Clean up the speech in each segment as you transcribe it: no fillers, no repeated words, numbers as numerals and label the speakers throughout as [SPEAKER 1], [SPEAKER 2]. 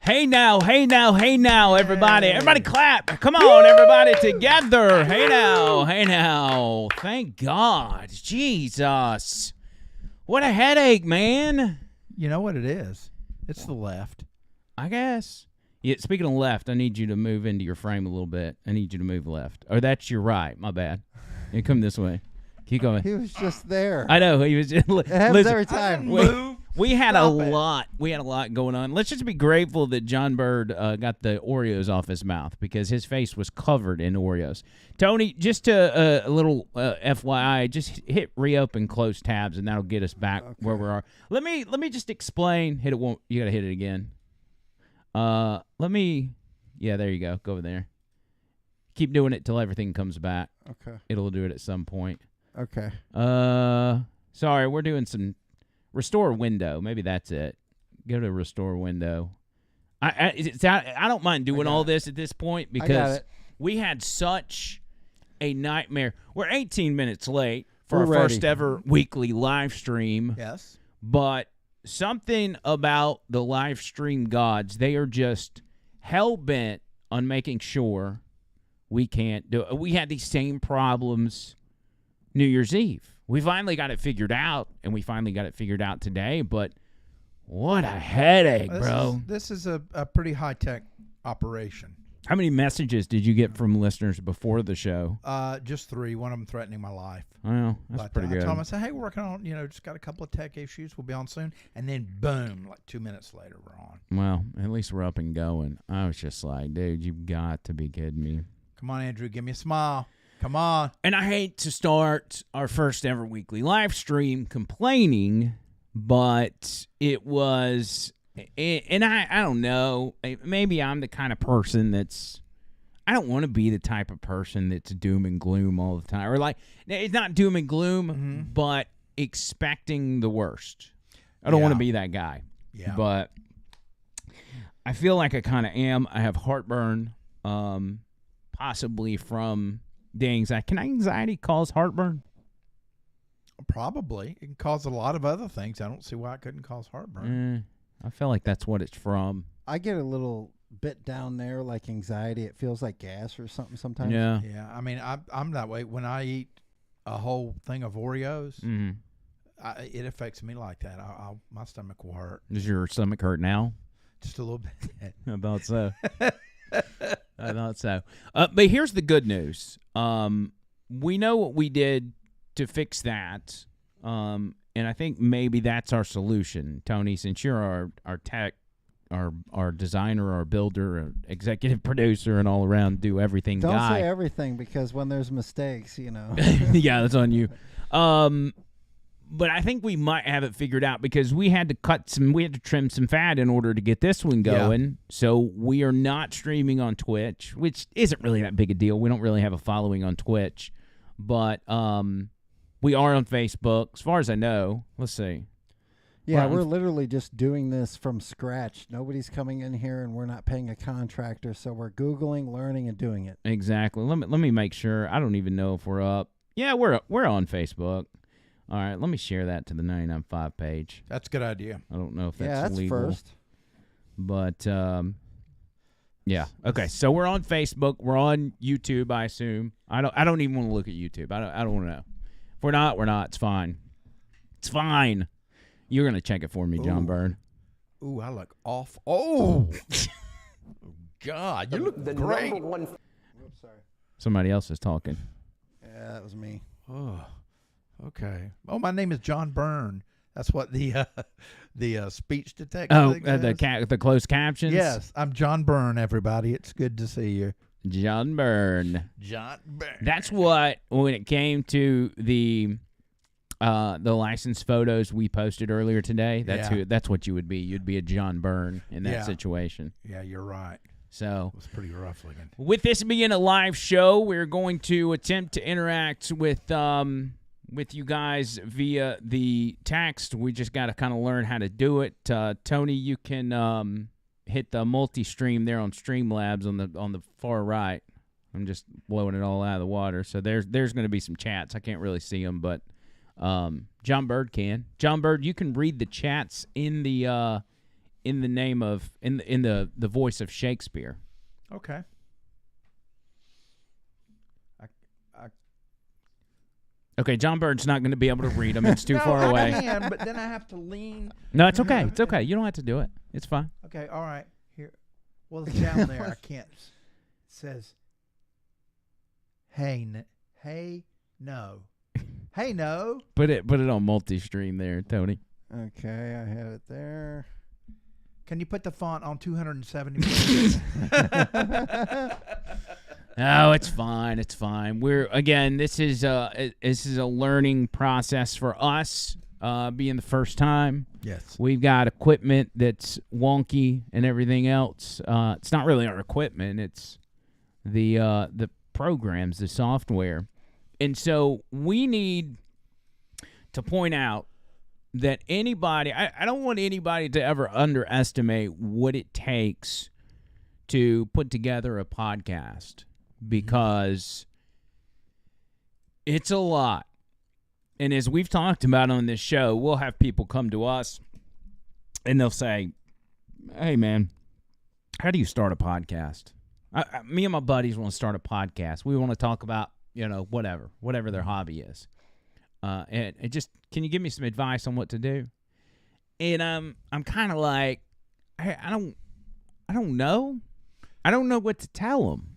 [SPEAKER 1] Hey now, everybody. Everybody clap. Come on, everybody together. Hey now. Thank God. Jesus. What a headache, man.
[SPEAKER 2] You know what it is? It's the left.
[SPEAKER 1] I guess. Yeah, speaking of left, I need you to move into your frame a little bit. I need you to move left. Or that's your right. My bad. You come this way. Keep going.
[SPEAKER 3] He was just there.
[SPEAKER 1] I know. He was just
[SPEAKER 3] It happens every time.
[SPEAKER 1] We had a lot. We had a lot going on. Let's just be grateful that John Bird got the Oreos off his mouth because his face was covered in Oreos. Tony, just a little FYI, just hit reopen close tabs and that'll get us back where we are. Let me just explain. Hit it. Won't you got to hit it again? Yeah, there you go. Go over there. Keep doing it till everything comes back.
[SPEAKER 3] Okay.
[SPEAKER 1] It'll do it at some point.
[SPEAKER 3] Okay.
[SPEAKER 1] Sorry, we're doing some restore window. Maybe that's it. Go to restore window. I don't mind doing all this at this point because we had such a nightmare. We're 18 minutes late for our first ever weekly live stream.
[SPEAKER 2] Yes.
[SPEAKER 1] But something about the live stream gods, they are just hell-bent on making sure we can't do it. We had these same problems New Year's Eve. We finally got it figured out, and we finally got it figured out today, but what a headache, bro.
[SPEAKER 2] This is a pretty high-tech operation.
[SPEAKER 1] How many messages did you get from listeners before the show?
[SPEAKER 2] Just 3. One of them threatening my life.
[SPEAKER 1] Well, that's
[SPEAKER 2] But,
[SPEAKER 1] pretty good.
[SPEAKER 2] I told them, I said, hey, we're working on, just got a couple of tech issues. We'll be on soon. And then, boom, like 2 minutes later, we're on.
[SPEAKER 1] Well, at least we're up and going. I was just like, dude, you've got to be kidding me.
[SPEAKER 2] Come on, Andrew, give me a smile. Come on.
[SPEAKER 1] And I hate to start our first ever weekly live stream complaining, but it was, and I don't know, maybe I'm the kind of person I don't want to be the type of person that's doom and gloom all the time. Or like, it's not doom and gloom, but expecting the worst. I don't want to be that guy.
[SPEAKER 2] Yeah.
[SPEAKER 1] But I feel like I kind of am. I have heartburn, possibly from the anxiety. Can anxiety cause heartburn?
[SPEAKER 2] Probably. It can cause a lot of other things. I don't see why it couldn't cause heartburn.
[SPEAKER 1] I feel like that's what it's from.
[SPEAKER 3] I get a little bit down there like anxiety. It feels like gas or something sometimes.
[SPEAKER 1] Yeah.
[SPEAKER 2] Yeah. I mean, I'm that way. When I eat a whole thing of Oreos, it affects me like that. My stomach will hurt.
[SPEAKER 1] Does your stomach hurt now?
[SPEAKER 2] Just a little bit.
[SPEAKER 1] I thought so. I thought so. But here's the good news. We know what we did to fix that. And I think maybe that's our solution, Tony, since you're our tech, our designer, our builder, our executive producer, and all around do everything
[SPEAKER 3] Don't
[SPEAKER 1] guy.
[SPEAKER 3] say everything because when there's mistakes,
[SPEAKER 1] Yeah, that's on you. But I think we might have it figured out because we had to trim some fat in order to get this one going. Yeah. So we are not streaming on Twitch, which isn't really that big a deal. We don't really have a following on Twitch, but we are on Facebook, as far as I know. Let's see.
[SPEAKER 3] Yeah, we're literally just doing this from scratch. Nobody's coming in here, and we're not paying a contractor, so we're Googling, learning, and doing it.
[SPEAKER 1] Exactly. Let me make sure. I don't even know if we're up. Yeah, we're on Facebook. All right, let me share that to the 99.5 page.
[SPEAKER 2] That's a good idea.
[SPEAKER 1] I don't know if that's legal.
[SPEAKER 3] First.
[SPEAKER 1] But, yeah. Okay, so we're on Facebook. We're on YouTube, I assume. I don't even want to look at YouTube. I don't want to know. If we're not, we're not. It's fine. It's fine. You're going to check it for me, John Byrne.
[SPEAKER 2] Ooh, I look off. Oh, God, you look great.
[SPEAKER 3] Oops, sorry.
[SPEAKER 1] Somebody else is talking.
[SPEAKER 3] Yeah, that was me.
[SPEAKER 2] Oh, okay. Oh, my name is John Byrne. That's what the speech detective thing says.
[SPEAKER 1] The closed captions?
[SPEAKER 2] Yes, I'm John Byrne, everybody. It's good to see you.
[SPEAKER 1] John Byrne.
[SPEAKER 2] John Byrne.
[SPEAKER 1] That's what, when it came to the license photos we posted earlier today, that's what you would be. You'd be a John Byrne in that situation.
[SPEAKER 2] Yeah, you're right.
[SPEAKER 1] So
[SPEAKER 2] it was pretty rough looking.
[SPEAKER 1] With this being a live show, we're going to attempt to interact with you guys via the text. We just got to kind of learn how to do it. Tony, you can hit the multi-stream there on Streamlabs on the far right. I'm just blowing it all out of the water. So there's going to be some chats. I can't really see them, but John Bird can. John Bird, you can read the chats in the in the name of in the voice of Shakespeare.
[SPEAKER 2] Okay.
[SPEAKER 1] Okay, John Bird's not going to be able to read them. It's too far away.
[SPEAKER 2] I can, but then I have to lean.
[SPEAKER 1] No, it's okay. It's okay. You don't have to do it. It's fine.
[SPEAKER 2] Okay, all right. Here. Well, it's down there. I can't. It says, hey, no. Hey, no.
[SPEAKER 1] Put it on multi-stream there, Tony.
[SPEAKER 3] Okay, I had it there.
[SPEAKER 2] Can you put the font on 270?
[SPEAKER 1] No, it's fine. It's fine. This is a learning process for us, being the first time.
[SPEAKER 2] Yes.
[SPEAKER 1] We've got equipment that's wonky and everything else. It's not really our equipment. It's the programs, the software. And so we need to point out that anybody, I don't want anybody to ever underestimate what it takes to put together a podcast, because it's a lot. And as we've talked about on this show, we'll have people come to us and they'll say, hey, man, how do you start a podcast? Me and my buddies want to start a podcast. We want to talk about, whatever their hobby is. And it just, can you give me some advice on what to do? And I'm kind of like, I don't know. I don't know what to tell them.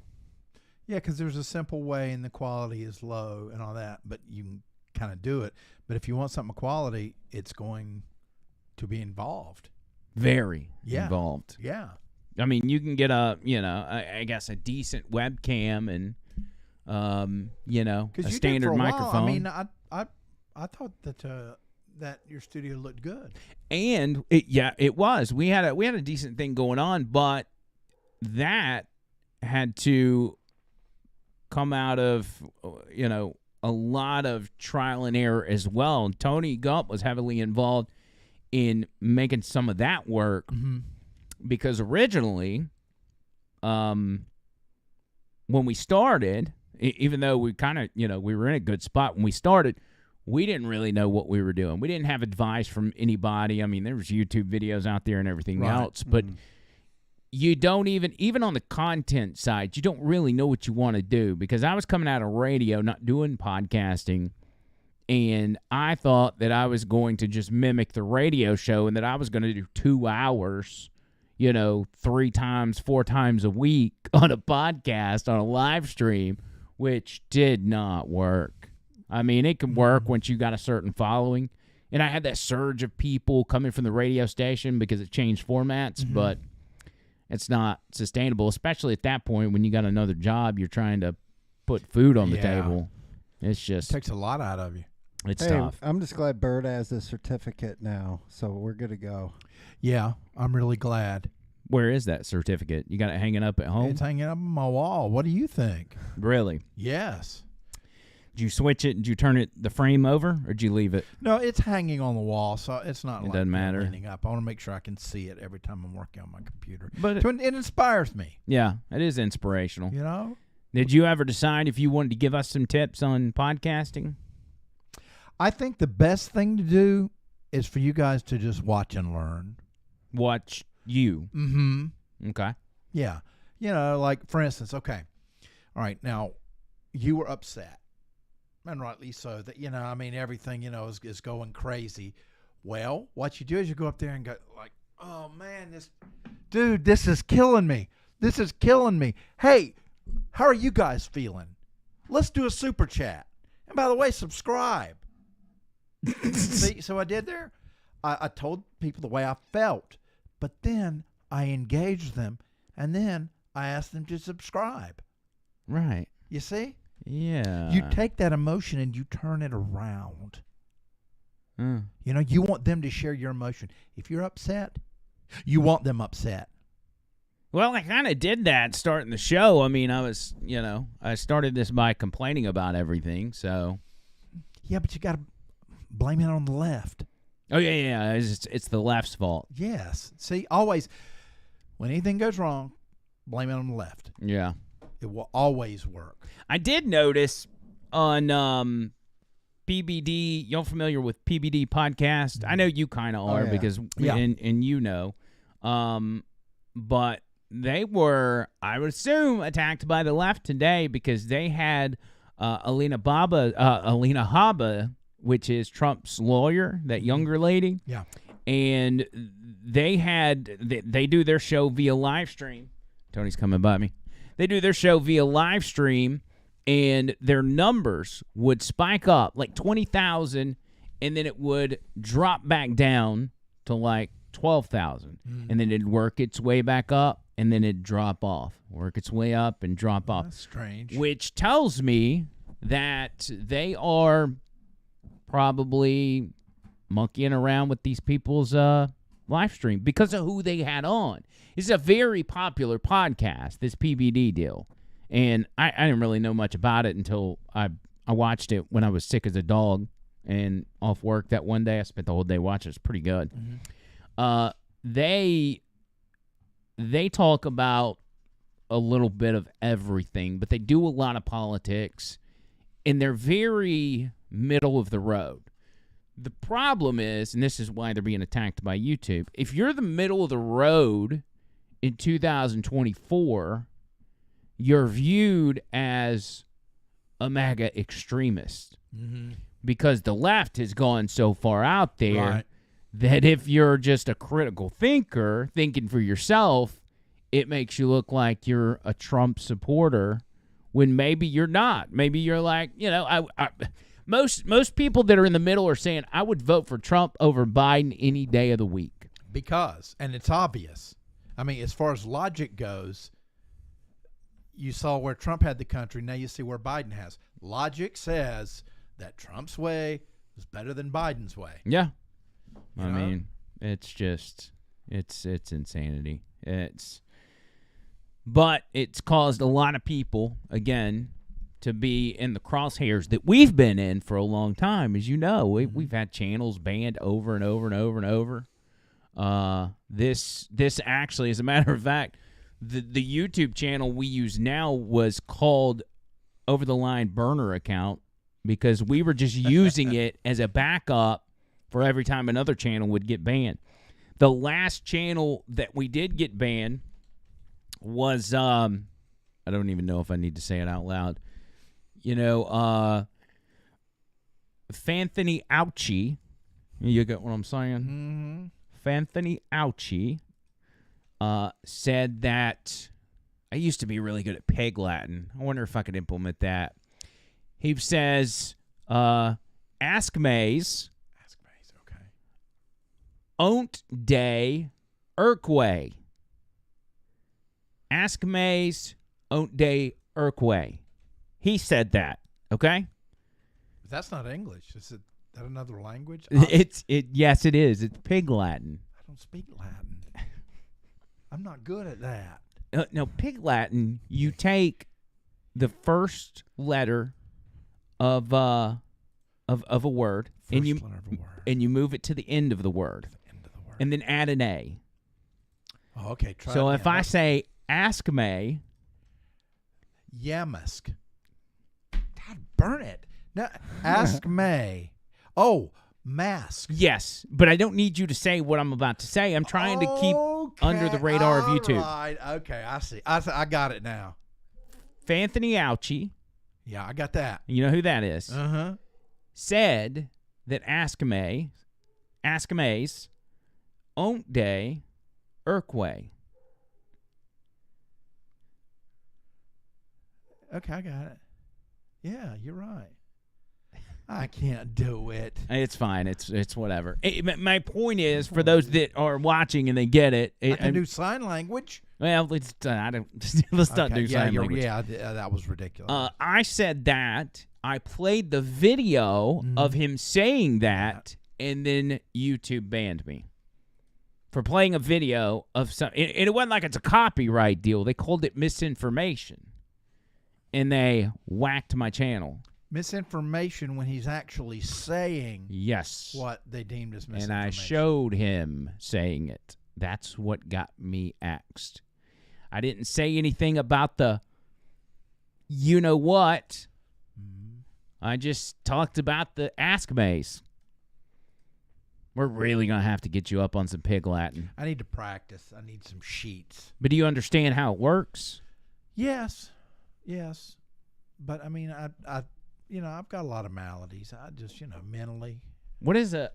[SPEAKER 2] Yeah, because there's a simple way and the quality is low and all that, but you can kind of do it. But if you want something quality, it's going to be involved.
[SPEAKER 1] Very involved.
[SPEAKER 2] Yeah.
[SPEAKER 1] I mean, you can get I guess a decent webcam and, a standard microphone.
[SPEAKER 2] I mean, I thought that your studio looked good.
[SPEAKER 1] And it was. We had a decent thing going on, but that had to come out of, a lot of trial and error as well. And Tony Gump was heavily involved in making some of that work, because originally, when we started, even though we kind of, we were in a good spot when we started, we didn't really know what we were doing. We didn't have advice from anybody. I mean, there was YouTube videos out there and everything else, but you don't even on the content side, you don't really know what you want to do, because I was coming out of radio, not doing podcasting, and I thought that I was going to just mimic the radio show and that I was going to do 2 hours, 3 times, 4 times a week on a podcast, on a live stream, which did not work. I mean, it can work once you got a certain following. And I had that surge of people coming from the radio station because it changed formats, but it's not sustainable, especially at that point when you got another job, you're trying to put food on the table. It's just...
[SPEAKER 2] It takes a lot out of you.
[SPEAKER 1] It's tough.
[SPEAKER 3] I'm just glad Bird has the certificate now, so we're good to go.
[SPEAKER 2] Yeah, I'm really glad.
[SPEAKER 1] Where is that certificate? You got it hanging up at home?
[SPEAKER 2] It's hanging up on my wall. What do you think?
[SPEAKER 1] Really?
[SPEAKER 2] Yes.
[SPEAKER 1] Did you switch it? Did you turn the frame over, or did you leave it?
[SPEAKER 2] No, it's hanging on the wall, so it's not.
[SPEAKER 1] It doesn't matter.
[SPEAKER 2] Leaning up. I want to make sure I can see it every time I'm working on my computer.
[SPEAKER 1] But
[SPEAKER 2] it inspires me.
[SPEAKER 1] Yeah, it is inspirational.
[SPEAKER 2] Did
[SPEAKER 1] you ever decide if you wanted to give us some tips on podcasting?
[SPEAKER 2] I think the best thing to do is for you guys to just watch and learn.
[SPEAKER 1] Watch you.
[SPEAKER 2] Mm-hmm.
[SPEAKER 1] Okay.
[SPEAKER 2] Yeah. Like, for instance, okay. All right, now, you were upset. And rightly so, that, everything, is going crazy. Well, what you do is you go up there and go like, oh, man, this is killing me. This is killing me. Hey, how are you guys feeling? Let's do a super chat. And by the way, subscribe. See, so I did there. I told people the way I felt, but then I engaged them, and then I asked them to subscribe.
[SPEAKER 1] Right.
[SPEAKER 2] You see?
[SPEAKER 1] Yeah.
[SPEAKER 2] You take that emotion and you turn it around. You want them to share your emotion. If you're upset, you want them upset.
[SPEAKER 1] Well, I kind of did that starting the show. I mean, I started this by complaining about everything, so.
[SPEAKER 2] Yeah, but you got to blame it on the left.
[SPEAKER 1] Oh, yeah. It's the left's fault.
[SPEAKER 2] Yes. See, always, when anything goes wrong, blame it on the left.
[SPEAKER 1] Yeah.
[SPEAKER 2] It will always work.
[SPEAKER 1] I did notice on PBD, y'all familiar with PBD podcast? I know you kind of are because, and But they were, I would assume, attacked by the left today because they had Alina Habba, which is Trump's lawyer, that younger lady.
[SPEAKER 2] Yeah.
[SPEAKER 1] And they do their show via live stream. Tony's coming by me. They do their show via live stream, and their numbers would spike up like 20,000, and then it would drop back down to like 12,000, and then it'd work its way back up, and then it'd drop off, work its way up, and drop off.
[SPEAKER 2] That's strange.
[SPEAKER 1] Which tells me that they are probably monkeying around with these people's live stream because of who they had on. It's a very popular podcast, this PBD deal. And I didn't really know much about it until I watched it when I was sick as a dog and off work that one day. I spent the whole day watching it. It's pretty good. They talk about a little bit of everything, but they do a lot of politics, and they're very middle of the road. The problem is, and this is why they're being attacked by YouTube, if you're the middle of the road in 2024, you're viewed as a MAGA extremist because the left has gone so far out there that if you're just a critical thinker, thinking for yourself, it makes you look like you're a Trump supporter when maybe you're not. Maybe you're like, most people that are in the middle are saying, I would vote for Trump over Biden any day of the week.
[SPEAKER 2] Because, and it's obvious. I mean, as far as logic goes, you saw where Trump had the country. Now you see where Biden has. Logic says that Trump's way is better than Biden's way.
[SPEAKER 1] Yeah.
[SPEAKER 2] You
[SPEAKER 1] I
[SPEAKER 2] know?
[SPEAKER 1] mean, it's just, it's insanity. But it's caused a lot of people, again, to be in the crosshairs that we've been in for a long time. As you know, we've had channels banned over and over and over and over. This actually, as a matter of fact, the YouTube channel we use now was called Over the Line Burner Account because we were just using it as a backup for every time another channel would get banned. The last channel that we did get banned was, I don't even know if I need to say it out loud. Fanthony Ouchie. You get what I'm saying? Fanthony Ouchie said that I used to be really good at peg Latin. I wonder if I could implement that. He says, Ask Mays,
[SPEAKER 2] okay.
[SPEAKER 1] Ont de Urquay. Ask Mays, Ont de Urquay. He said that, okay?
[SPEAKER 2] But that's not English. Is that another language?
[SPEAKER 1] Yes, it is. It's pig Latin.
[SPEAKER 2] I don't speak Latin. I'm not good at that.
[SPEAKER 1] No, pig Latin, you take the first letter of a word, and you move it to the end of the word, and then add an A.
[SPEAKER 2] Oh, okay. Try
[SPEAKER 1] so
[SPEAKER 2] it
[SPEAKER 1] if
[SPEAKER 2] again.
[SPEAKER 1] I say ask May,
[SPEAKER 2] Yamask. God, burn it. No, ask May. Oh, mask.
[SPEAKER 1] yes, but I don't need you to say what I'm about to say. I'm trying to keep under the radar of YouTube.
[SPEAKER 2] Right. Okay, I see. I got it now.
[SPEAKER 1] Fanthony Ouchie,
[SPEAKER 2] Yeah, I got that.
[SPEAKER 1] you know who that is,
[SPEAKER 2] Uh-huh.
[SPEAKER 1] said that Ask Mays, Ont de Urquay.
[SPEAKER 2] Okay, I got it. Yeah, you're right. I can't do it.
[SPEAKER 1] It's fine. It's whatever. My point is, for those that are watching and they get it,
[SPEAKER 2] I can do sign language.
[SPEAKER 1] well, let's not do sign language.
[SPEAKER 2] Yeah, that was ridiculous.
[SPEAKER 1] I said that. I played the video of him saying that, and then YouTube banned me for playing a video of some. And it wasn't like it's a copyright deal. They called it misinformation, and they whacked my channel.
[SPEAKER 2] Misinformation when he's actually saying
[SPEAKER 1] Yes.
[SPEAKER 2] what they deemed as misinformation.
[SPEAKER 1] And I showed him saying it. That's what got me axed. I didn't say anything about the you know what. I just talked about the Ask Mays. We're really going to have to get you up on some Pig Latin.
[SPEAKER 2] I need to practice. I need some sheets.
[SPEAKER 1] But do you understand how it works?
[SPEAKER 2] Yes. But I mean, I I've got a lot of maladies. I just, mentally.
[SPEAKER 1] What is a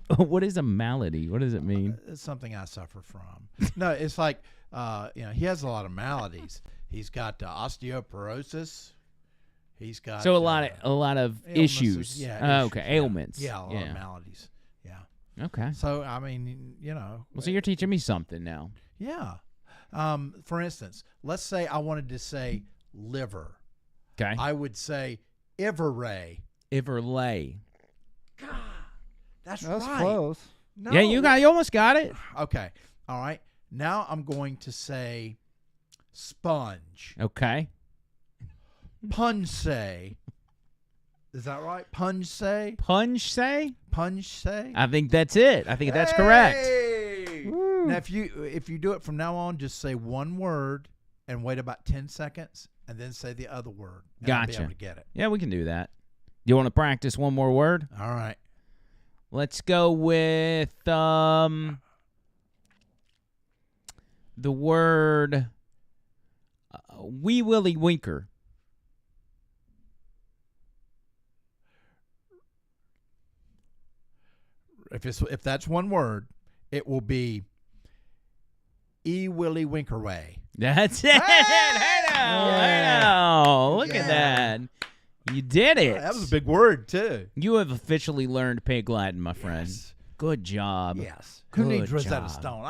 [SPEAKER 1] malady? What does it mean?
[SPEAKER 2] It's something I suffer from. No, it's like, he has a lot of maladies. He's got osteoporosis. He's got
[SPEAKER 1] a lot of issues.
[SPEAKER 2] Yeah.
[SPEAKER 1] Okay, ailments.
[SPEAKER 2] Yeah, a lot of maladies. Yeah.
[SPEAKER 1] Okay.
[SPEAKER 2] So I mean,
[SPEAKER 1] Well, so you're teaching me something now.
[SPEAKER 2] Yeah. For instance, let's say I wanted to say liver.
[SPEAKER 1] Okay.
[SPEAKER 2] I would say Iveray.
[SPEAKER 1] Iverlay.
[SPEAKER 2] God, that's
[SPEAKER 3] right. Close.
[SPEAKER 2] No.
[SPEAKER 1] Yeah, you almost got it.
[SPEAKER 2] Okay. All right. Now I'm going to say sponge.
[SPEAKER 1] Okay.
[SPEAKER 2] Punse. Is that right? Punse?
[SPEAKER 1] Punch say?
[SPEAKER 2] Punse?
[SPEAKER 1] I think that's it. I think that's correct.
[SPEAKER 2] Now, if you do it from now on, just say one word and wait about 10 seconds, and then say the other word. And I'll be
[SPEAKER 1] Gotcha.
[SPEAKER 2] able to get it.
[SPEAKER 1] Yeah, we can do that. Do you want to practice one more word?
[SPEAKER 2] All right.
[SPEAKER 1] Let's go with the word wee willy winker.
[SPEAKER 2] If that's one word, it will be E Willy Winkerway.
[SPEAKER 1] That's it. I know. Look at that. You did it.
[SPEAKER 2] That was a big word too.
[SPEAKER 1] You have officially learned Pig Latin, my friend.
[SPEAKER 2] Yes.
[SPEAKER 1] Good job.
[SPEAKER 2] Yes. Who
[SPEAKER 1] Good
[SPEAKER 2] needs Rosetta
[SPEAKER 1] job.
[SPEAKER 2] Stone?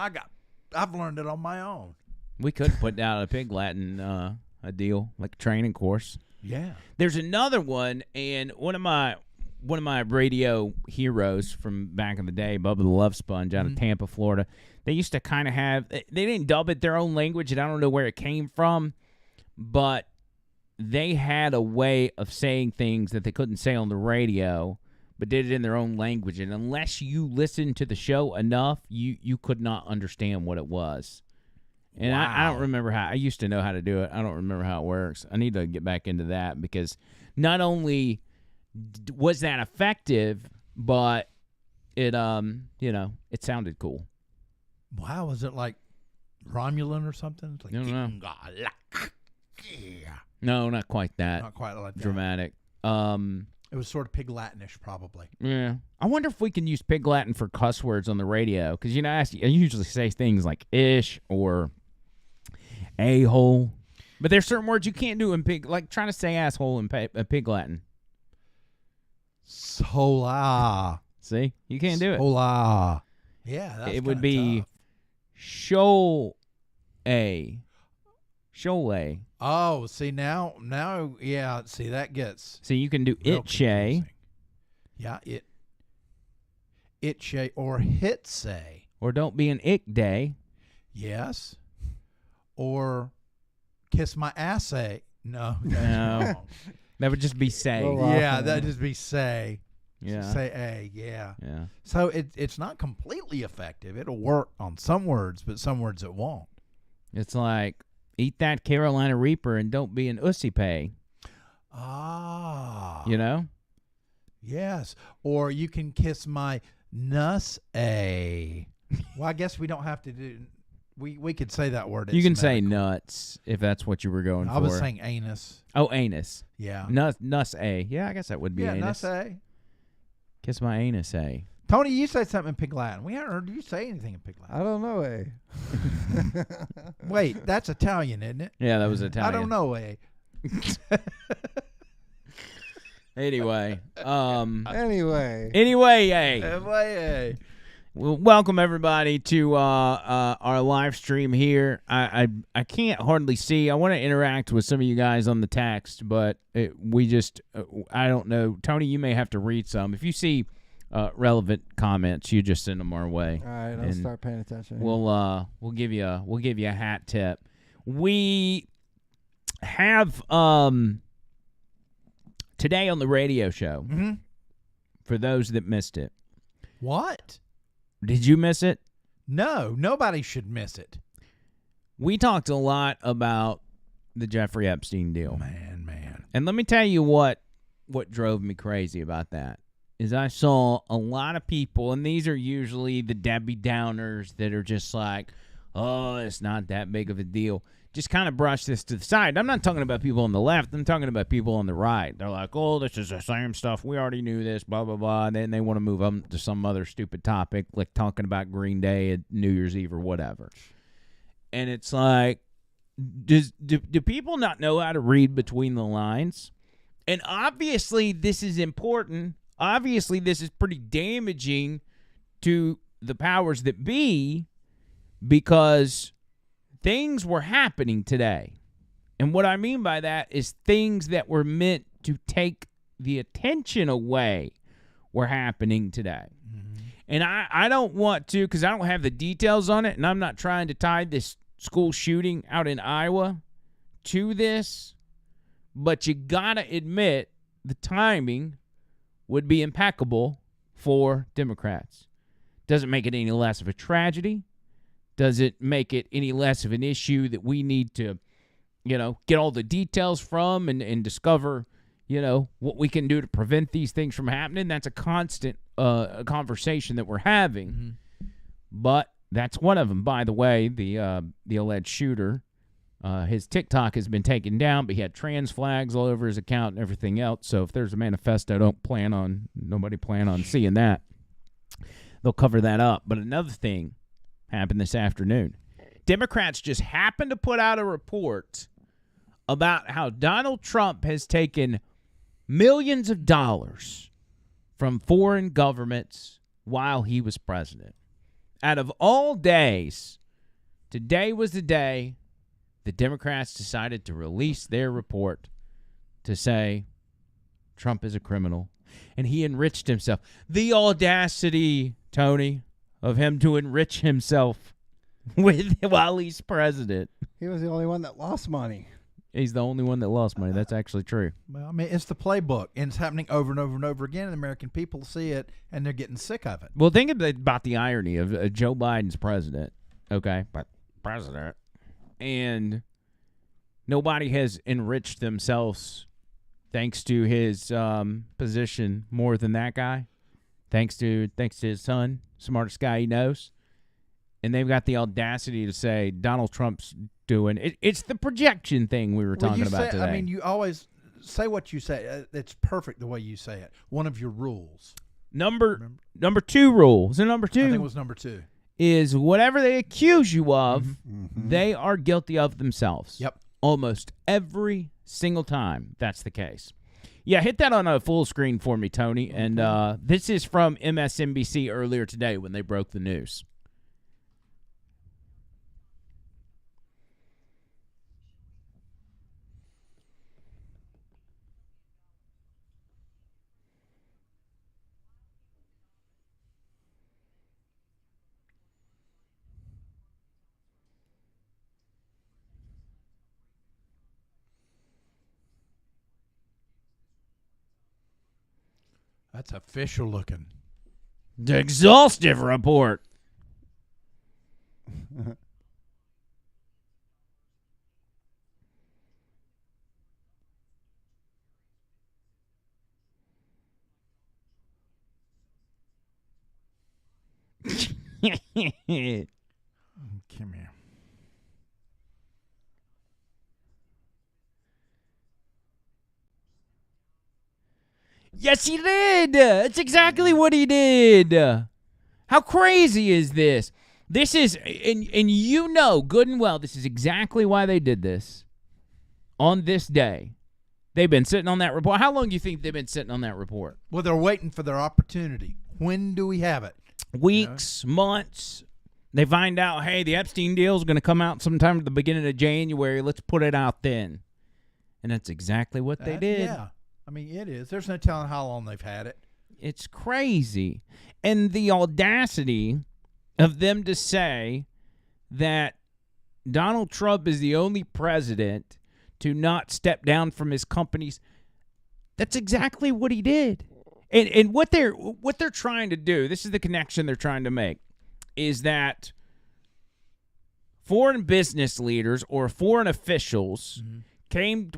[SPEAKER 2] I've learned it on my own.
[SPEAKER 1] We could put out a Pig Latin a deal, like a training course.
[SPEAKER 2] Yeah.
[SPEAKER 1] There's another one, and one of my radio heroes from back in the day, Bubba the Love Sponge, out of Tampa, Florida. They used to kind of have. They didn't dub it their own language, and I don't know where it came from, but they had a way of saying things that they couldn't say on the radio, but did it in their own language. And unless you listened to the show enough, you could not understand what it was. And
[SPEAKER 2] Wow.
[SPEAKER 1] I don't remember how. I used to know how to do it. I don't remember how it works. I need to get back into that because not only was that effective, but it it sounded cool.
[SPEAKER 2] Wow. Was it like Romulan or something? It's like,
[SPEAKER 1] I don't know.
[SPEAKER 2] Yeah.
[SPEAKER 1] No, not quite that
[SPEAKER 2] Not quite like that.
[SPEAKER 1] dramatic.
[SPEAKER 2] It was sort of Pig Latinish, probably.
[SPEAKER 1] Yeah. I wonder if we can use Pig Latin for cuss words on the radio. Because, I usually say things like ish or a-hole. But there's certain words you can't do in Pig, like trying to say asshole in Pig Latin.
[SPEAKER 2] Sola.
[SPEAKER 1] See? You can't do it.
[SPEAKER 2] Sola. Yeah, that's
[SPEAKER 1] It would
[SPEAKER 2] kinda
[SPEAKER 1] be
[SPEAKER 2] tough.
[SPEAKER 1] show-a. Show-a.
[SPEAKER 2] Oh, see now, yeah. See that gets
[SPEAKER 1] So you can do
[SPEAKER 2] real
[SPEAKER 1] itche.
[SPEAKER 2] confusing. Yeah, itche or hitse.
[SPEAKER 1] Or don't be an ick day.
[SPEAKER 2] Yes, or kiss my assay. No, that's
[SPEAKER 1] No.
[SPEAKER 2] wrong.
[SPEAKER 1] That would just be say.
[SPEAKER 3] Well,
[SPEAKER 2] Yeah, that'd just be say.
[SPEAKER 1] Yeah.
[SPEAKER 2] Say a. Yeah.
[SPEAKER 1] Yeah.
[SPEAKER 2] So it's not completely effective. It'll work on some words, but some words it won't.
[SPEAKER 1] It's like, eat that Carolina Reaper and don't be an ussy pay.
[SPEAKER 2] Ah.
[SPEAKER 1] You know?
[SPEAKER 2] Yes. Or you can kiss my nuss a. Well, I guess we don't have to do. We could say that word.
[SPEAKER 1] You
[SPEAKER 2] It's
[SPEAKER 1] can say
[SPEAKER 2] medical.
[SPEAKER 1] nuts if that's what you were going for.
[SPEAKER 2] I was saying anus.
[SPEAKER 1] Oh, anus.
[SPEAKER 2] Yeah.
[SPEAKER 1] Nuss A. Yeah, I guess that would be
[SPEAKER 2] Yeah,
[SPEAKER 1] anus.
[SPEAKER 2] nuss a.
[SPEAKER 1] Kiss my anus A.
[SPEAKER 2] Tony, you say something in Pig Latin. We haven't heard you say anything in Pig Latin.
[SPEAKER 3] I don't know, eh?
[SPEAKER 2] Wait, that's Italian, isn't it?
[SPEAKER 1] Yeah, that was Italian.
[SPEAKER 2] I don't know, eh?
[SPEAKER 1] Anyway.
[SPEAKER 3] Anyway.
[SPEAKER 1] Anyway, hey.
[SPEAKER 2] eh?
[SPEAKER 1] Well, welcome everybody to our live stream here. I can't hardly see. I want to interact with some of you guys on the text, but we just I don't know. Tony, you may have to read some. If you see relevant comments, you just send them our way.
[SPEAKER 3] All right, I'll
[SPEAKER 1] And
[SPEAKER 3] start paying attention.
[SPEAKER 1] We'll give you a hat tip. We have today on the radio show.
[SPEAKER 2] Mm-hmm.
[SPEAKER 1] For those that missed it,
[SPEAKER 2] What?
[SPEAKER 1] did you miss it?
[SPEAKER 2] No, nobody should miss it.
[SPEAKER 1] We talked a lot about the Jeffrey Epstein deal.
[SPEAKER 2] Man.
[SPEAKER 1] And let me tell you what drove me crazy about that. is I saw a lot of people, and these are usually the Debbie Downers that are just like, oh, it's not that big of a deal. Just kind of brush this to the side. I'm not talking about people on the left. I'm talking about people on the right. They're like, oh, this is the same stuff. We already knew this, blah, blah, blah. And then they want to move on to some other stupid topic, like talking about Green Day at New Year's Eve or whatever. And it's like, do people not know how to read between the lines? And obviously this is important. Obviously this is pretty damaging to the powers that be, because things were happening today. And what I mean by that is things that were meant to take the attention away were happening today. Mm-hmm. And I don't want to, because I don't have the details on it, and I'm not trying to tie this school shooting out in Iowa to this, but you got to admit the timing would be impeccable for Democrats. Doesn't make it any less of a tragedy. Does it make it any less of an issue that we need to, get all the details from and discover, what we can do to prevent these things from happening? That's a constant conversation that we're having. Mm-hmm. But that's one of them. By the way, the alleged shooter, his TikTok has been taken down, but he had trans flags all over his account and everything else. So if there's a manifesto, nobody plan on seeing that. They'll cover that up. But another thing happened this afternoon. Democrats just happened to put out a report about how Donald Trump has taken millions of dollars from foreign governments while he was president. Out of all days, today was the day the Democrats decided to release their report to say Trump is a criminal and he enriched himself. The audacity, Tony, of him to enrich himself while he's president.
[SPEAKER 3] He was the only one that lost money.
[SPEAKER 1] He's the only one that lost money. That's actually true.
[SPEAKER 2] Well, I mean, it's the playbook, and it's happening over and over and over again, and the American people see it, and they're getting sick of it.
[SPEAKER 1] Well, think about the irony of Joe Biden's president, okay? But president. And nobody has enriched themselves thanks to his position more than that guy. Thanks to his son, smartest guy he knows. And they've got the audacity to say Donald Trump's doing it. It's the projection thing we were talking about today.
[SPEAKER 2] I mean, you always say what you say. It's perfect the way you say it. One of your rules.
[SPEAKER 1] Number two rule. Is it number two?
[SPEAKER 2] I think it was number two.
[SPEAKER 1] Is whatever they accuse you of, they are guilty of themselves.
[SPEAKER 2] Yep.
[SPEAKER 1] Almost every single time that's the case. Yeah, hit that on a full screen for me, Tony. And this is from MSNBC earlier today when they broke the news.
[SPEAKER 2] That's official looking.
[SPEAKER 1] The exhaustive report.
[SPEAKER 2] Come here.
[SPEAKER 1] Yes, he did. That's exactly what he did. How crazy is this? This is, and you know good and well, this is exactly why they did this on this day. They've been sitting on that report. How long do you think they've been sitting on that report?
[SPEAKER 2] Well, they're waiting for their opportunity. When do we have it?
[SPEAKER 1] Weeks, months. They find out, hey, the Epstein deal is going to come out sometime at the beginning of January. Let's put it out then. And that's exactly what they did.
[SPEAKER 2] Yeah. I mean, it is. There's no telling how long they've had it.
[SPEAKER 1] It's crazy. And the audacity of them to say that Donald Trump is the only president to not step down from his companies. That's exactly what he did. And what they're trying to do, this is the connection they're trying to make, is that foreign business leaders or foreign officials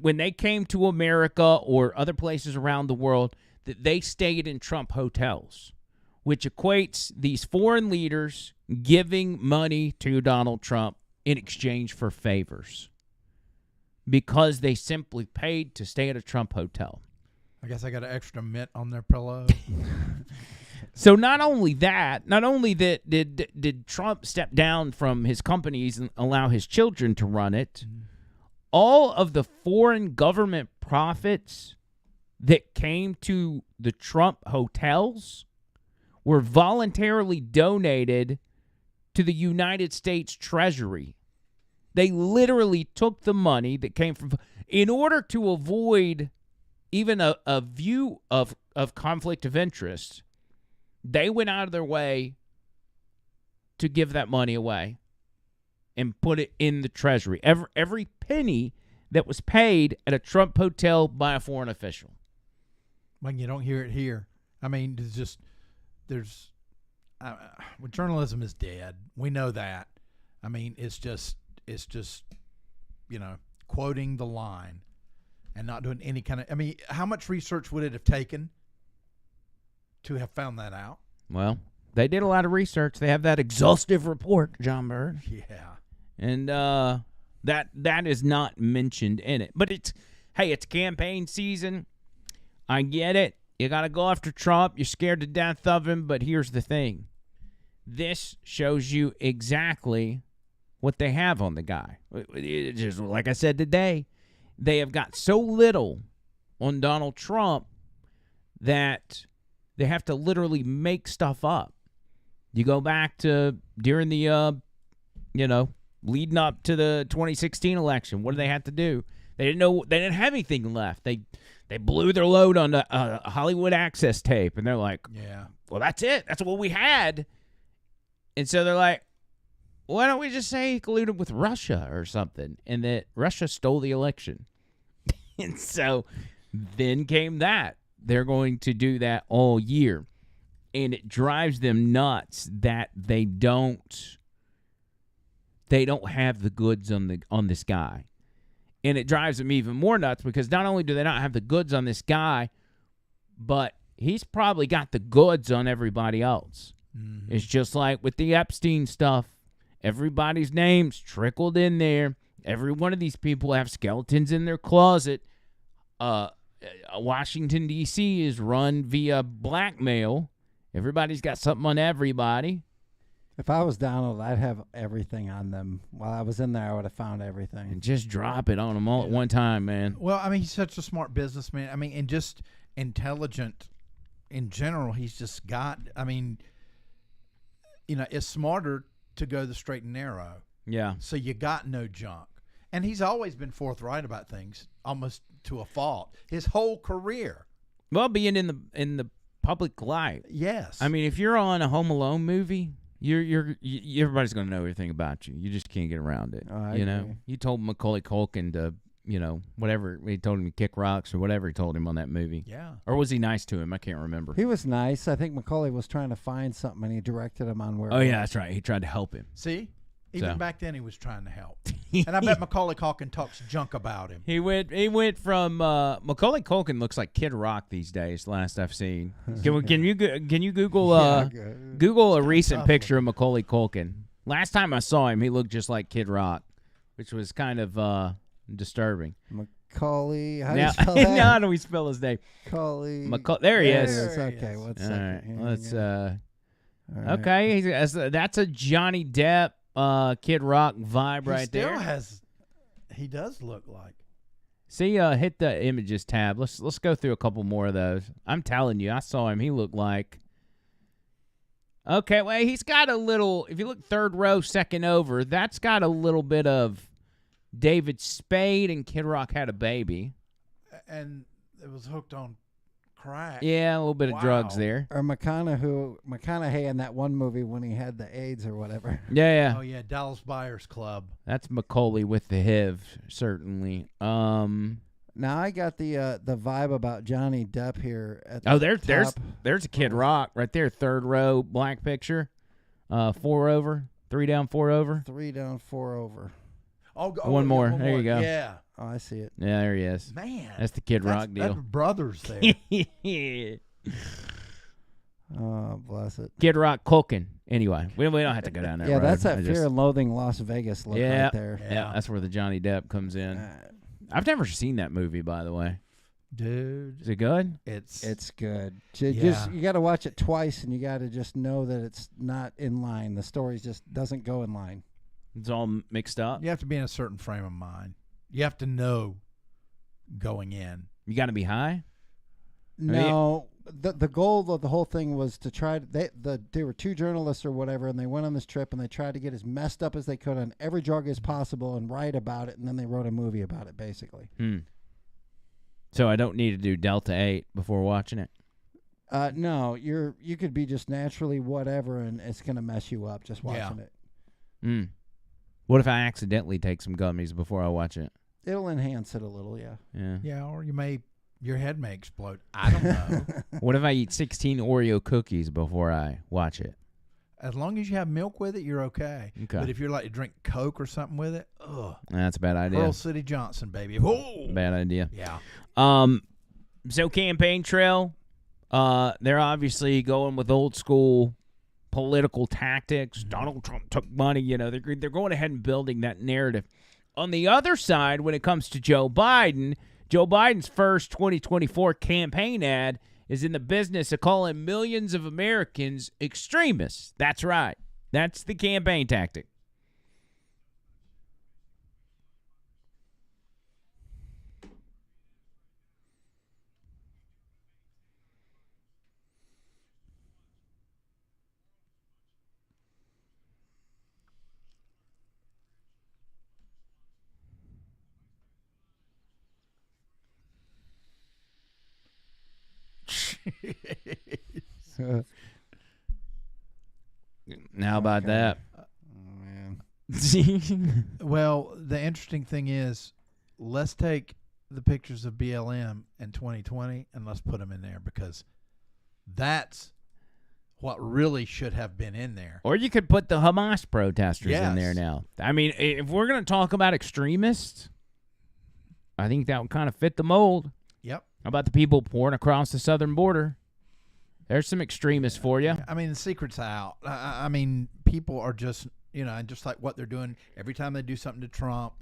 [SPEAKER 1] when they came to America or other places around the world, that they stayed in Trump hotels, which equates these foreign leaders giving money to Donald Trump in exchange for favors because they simply paid to stay at a Trump hotel.
[SPEAKER 2] I guess I got an extra mint on their pillow.
[SPEAKER 1] So not only that did Trump step down from his companies and allow his children to run it, all of the foreign government profits that came to the Trump hotels were voluntarily donated to the United States Treasury. They literally took the money that came from, in order to avoid even a view of conflict of interest, they went out of their way to give that money away and put it in the Treasury. Every penny that was paid at a Trump hotel by a foreign official.
[SPEAKER 2] Like, you don't hear it here. I mean, well, journalism is dead. We know that. I mean, it's just, quoting the line and not doing any kind of, I mean, how much research would it have taken to have found that out?
[SPEAKER 1] Well, they did a lot of research. They have that exhaustive report, John Bird.
[SPEAKER 2] Yeah.
[SPEAKER 1] And that is not mentioned in it. But it's campaign season. I get it. You got to go after Trump. You're scared to death of him. But here's the thing. This shows you exactly what they have on the guy. Just like I said today, they have got so little on Donald Trump that they have to literally make stuff up. You go back to during the, leading up to the 2016 election. What did they have to do? They didn't have anything left. They blew their load on the Hollywood Access tape, and they're like,
[SPEAKER 2] yeah,
[SPEAKER 1] well, that's it. That's what we had. And so they're like, why don't we just say he colluded with Russia or something, and that Russia stole the election? And so then came that. They're going to do that all year. And it drives them nuts that they don't have the goods on this guy. And it drives them even more nuts because not only do they not have the goods on this guy, but he's probably got the goods on everybody else. Mm-hmm. It's just like with the Epstein stuff. Everybody's names trickled in there. Every one of these people have skeletons in their closet. Washington, D.C. is run via blackmail. Everybody's got something on everybody.
[SPEAKER 3] If I was Donald, I'd have everything on them. While I was in there, I would have found everything.
[SPEAKER 1] And just drop it on them all at one time, man.
[SPEAKER 2] Well, I mean, he's such a smart businessman. I mean, and just intelligent in general. He's just got, I mean, it's smarter to go the straight and narrow.
[SPEAKER 1] Yeah.
[SPEAKER 2] So you got no junk. And he's always been forthright about things, almost to a fault. His whole career.
[SPEAKER 1] Well, being in the public light.
[SPEAKER 2] Yes.
[SPEAKER 1] I mean, if you're on a Home Alone movie, everybody's going to know everything about you. You just can't get around it.
[SPEAKER 3] I agree.
[SPEAKER 1] You told Macaulay Culkin to, whatever he told him to kick rocks or whatever he told him on that movie.
[SPEAKER 2] Yeah.
[SPEAKER 1] Or was he nice to him? I can't remember.
[SPEAKER 3] He was nice. I think Macaulay was trying to find something and he directed him on where.
[SPEAKER 1] Oh yeah, that's right. He tried to help him.
[SPEAKER 2] See? Even back then, he was trying to help. And I bet Macaulay Culkin talks junk about him.
[SPEAKER 1] He went from Macaulay Culkin looks like Kid Rock these days. Last I've seen. Can you Google Google a recent picture of Macaulay Culkin? Last time I saw him, he looked just like Kid Rock, which was kind of disturbing.
[SPEAKER 3] Macaulay, how do you spell that?
[SPEAKER 1] How do we spell his name?
[SPEAKER 3] Macaulay.
[SPEAKER 1] There he is.
[SPEAKER 3] Okay, one second.
[SPEAKER 1] All right, let's.
[SPEAKER 3] Right.
[SPEAKER 1] Okay, that's a Johnny Depp. Kid Rock vibe right there.
[SPEAKER 2] He does look like.
[SPEAKER 1] See, hit the images tab. Let's go through a couple more of those. I'm telling you, I saw him. He looked like. Okay, well, he's got a little. If you look third row, second over, that's got a little bit of David Spade and Kid Rock had a baby.
[SPEAKER 2] And it was hooked on crack.
[SPEAKER 1] Yeah, a little bit of drugs there.
[SPEAKER 3] Or McConaughey in that one movie when he had the AIDS or whatever.
[SPEAKER 1] Yeah.
[SPEAKER 2] Oh yeah, Dallas Buyers Club.
[SPEAKER 1] That's Macaulay with the HIV, certainly.
[SPEAKER 3] Now I got the vibe about Johnny Depp here. At
[SPEAKER 1] there's a Kid Rock right there, third row, black picture, 4 over, 3 down, 4 over.
[SPEAKER 3] 3 down, 4 over.
[SPEAKER 1] One more. There you go.
[SPEAKER 2] Yeah.
[SPEAKER 3] Oh, I see it.
[SPEAKER 1] Yeah, there he is.
[SPEAKER 2] Man.
[SPEAKER 1] That's the Kid Rock
[SPEAKER 2] That's
[SPEAKER 1] deal.
[SPEAKER 2] brothers there.
[SPEAKER 3] Oh, bless it.
[SPEAKER 1] Kid Rock cooking. Anyway, we don't have to go down that
[SPEAKER 3] Yeah,
[SPEAKER 1] road.
[SPEAKER 3] that's that Fear and Loathing Las Vegas look right there.
[SPEAKER 1] Yeah, that's where the Johnny Depp comes in. I've never seen that movie, by the way.
[SPEAKER 2] Dude.
[SPEAKER 1] Is it good?
[SPEAKER 3] It's good. You got to watch it twice, and you got to just know that it's not in line. The story just doesn't go in line.
[SPEAKER 1] It's all mixed up.
[SPEAKER 2] You have to be in a certain frame of mind. You have to know going in.
[SPEAKER 1] You got to be high?
[SPEAKER 3] No, the goal of the whole thing was to try. They were two journalists or whatever, and they went on this trip and they tried to get as messed up as they could on every drug as possible and write about it, and then they wrote a movie about it, basically.
[SPEAKER 1] So I don't need to do Delta 8 before watching it?
[SPEAKER 3] No, you could be just naturally whatever, and it's gonna mess you up just watching it.
[SPEAKER 1] What if I accidentally take some gummies before I watch it?
[SPEAKER 3] It'll enhance it a little, yeah.
[SPEAKER 2] Yeah, or your head may explode. I don't know.
[SPEAKER 1] What if I eat 16 Oreo cookies before I watch it?
[SPEAKER 2] As long as you have milk with it, you're okay. But if you're like to drink Coke or something with it,
[SPEAKER 1] that's a bad idea.
[SPEAKER 2] Pearl City Johnson, baby. Whoa.
[SPEAKER 1] Bad idea.
[SPEAKER 2] Yeah.
[SPEAKER 1] So campaign trail, they're obviously going with old school political tactics. Donald Trump took money. They're going ahead and building that narrative. On the other side, when it comes to Joe Biden's first 2024 campaign ad is in the business of calling millions of Americans extremists. That's right. That's the campaign tactic. How about that?
[SPEAKER 3] Oh, man.
[SPEAKER 2] Well, the interesting thing is, let's take the pictures of BLM in 2020 and let's put them in there, because that's what really should have been in there.
[SPEAKER 1] Or you could put the Hamas protesters in there now. I mean, if we're going to talk about extremists, I think that would kind of fit the mold.
[SPEAKER 2] Yep.
[SPEAKER 1] How about the people pouring across the southern border? There's some extremists for you.
[SPEAKER 2] I mean, the secret's out. I mean, people are just, just like what they're doing every time they do something to Trump,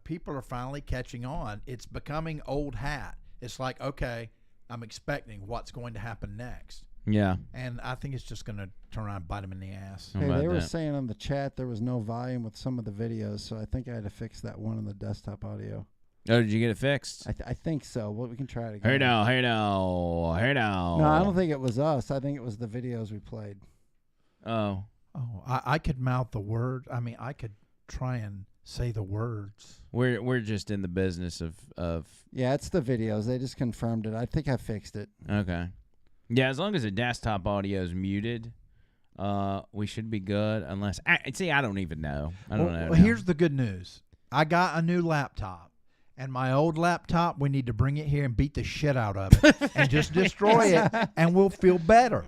[SPEAKER 2] people are finally catching on. It's becoming old hat. It's like, okay, I'm expecting what's going to happen next.
[SPEAKER 1] Yeah.
[SPEAKER 2] And I think it's just going to turn around and bite them in the ass.
[SPEAKER 3] Hey, they were saying on the chat there was no volume with some of the videos, so I think I had to fix that one on the desktop audio.
[SPEAKER 1] Oh, did you get it fixed?
[SPEAKER 3] I think so. Well, we can try it again.
[SPEAKER 1] Hey now.
[SPEAKER 3] No, I don't think it was us. I think it was the videos we played.
[SPEAKER 1] Oh.
[SPEAKER 2] I could mouth the word. I mean, I could try and say the words.
[SPEAKER 1] We're just in the business of.
[SPEAKER 3] Yeah, it's the videos. They just confirmed it. I think I fixed it.
[SPEAKER 1] Okay. Yeah, as long as the desktop audio is muted, we should be good. Unless I don't even know. I don't know.
[SPEAKER 2] Well, here's the good news. I got a new laptop. And my old laptop, we need to bring it here and beat the shit out of it and just destroy it, and we'll feel better.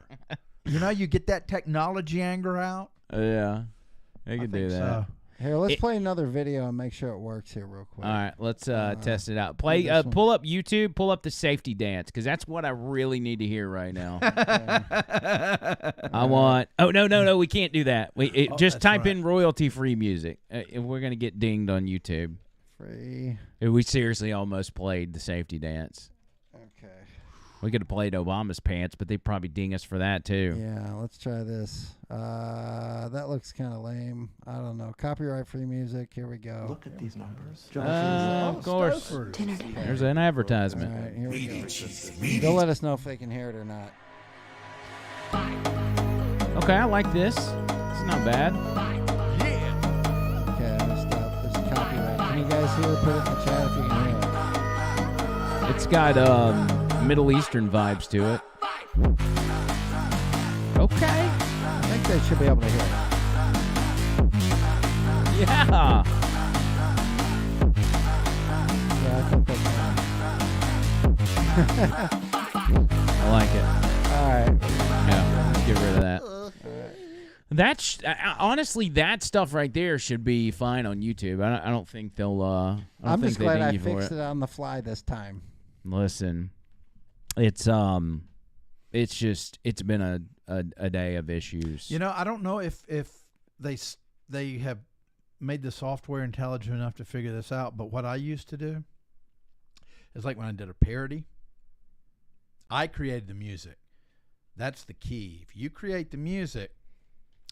[SPEAKER 2] You get that technology anger out.
[SPEAKER 1] Yeah, I can do that.
[SPEAKER 2] So.
[SPEAKER 3] Here, let's play another video and make sure it works here real quick.
[SPEAKER 1] All right, let's test it out. Pull up YouTube, pull up the safety dance, because that's what I really need to hear right now. I want. Oh no, we can't do that. Just type in royalty-free music. We're gonna get dinged on YouTube.
[SPEAKER 3] Free.
[SPEAKER 1] We seriously almost played the safety dance.
[SPEAKER 3] Okay.
[SPEAKER 1] We could have played Obama's pants, but they'd probably ding us for that too.
[SPEAKER 3] Yeah, let's try this. That looks kind of lame. I don't know. Copyright-free music. Here we go.
[SPEAKER 4] Look at these numbers.
[SPEAKER 1] Of course. There's an advertisement.
[SPEAKER 3] All right, here we go. They'll let us know if they can hear it or not.
[SPEAKER 1] Okay, I like this. It's not bad.
[SPEAKER 3] Okay, I'm gonna stop. There's a copyright. Can you guys hear it? Put it in the chat if you can hear it.
[SPEAKER 1] It's got Middle Eastern vibes to it. Okay.
[SPEAKER 3] I think they should be able to hear it.
[SPEAKER 1] Yeah.
[SPEAKER 3] Yeah, I think that's fine.
[SPEAKER 1] I like it.
[SPEAKER 3] All right.
[SPEAKER 1] Yeah, let's get rid of that. That's honestly, that stuff right there should be fine on YouTube. I don't think they'll.
[SPEAKER 3] I'm just glad I
[SPEAKER 1] fixed
[SPEAKER 3] fixed it on the fly this time.
[SPEAKER 1] Listen, it's just it's been a day of issues.
[SPEAKER 2] You know, I don't know if they have made the software intelligent enough to figure this out. But what I used to do is like when I did a parody, I created the music. That's the key. If you create the music,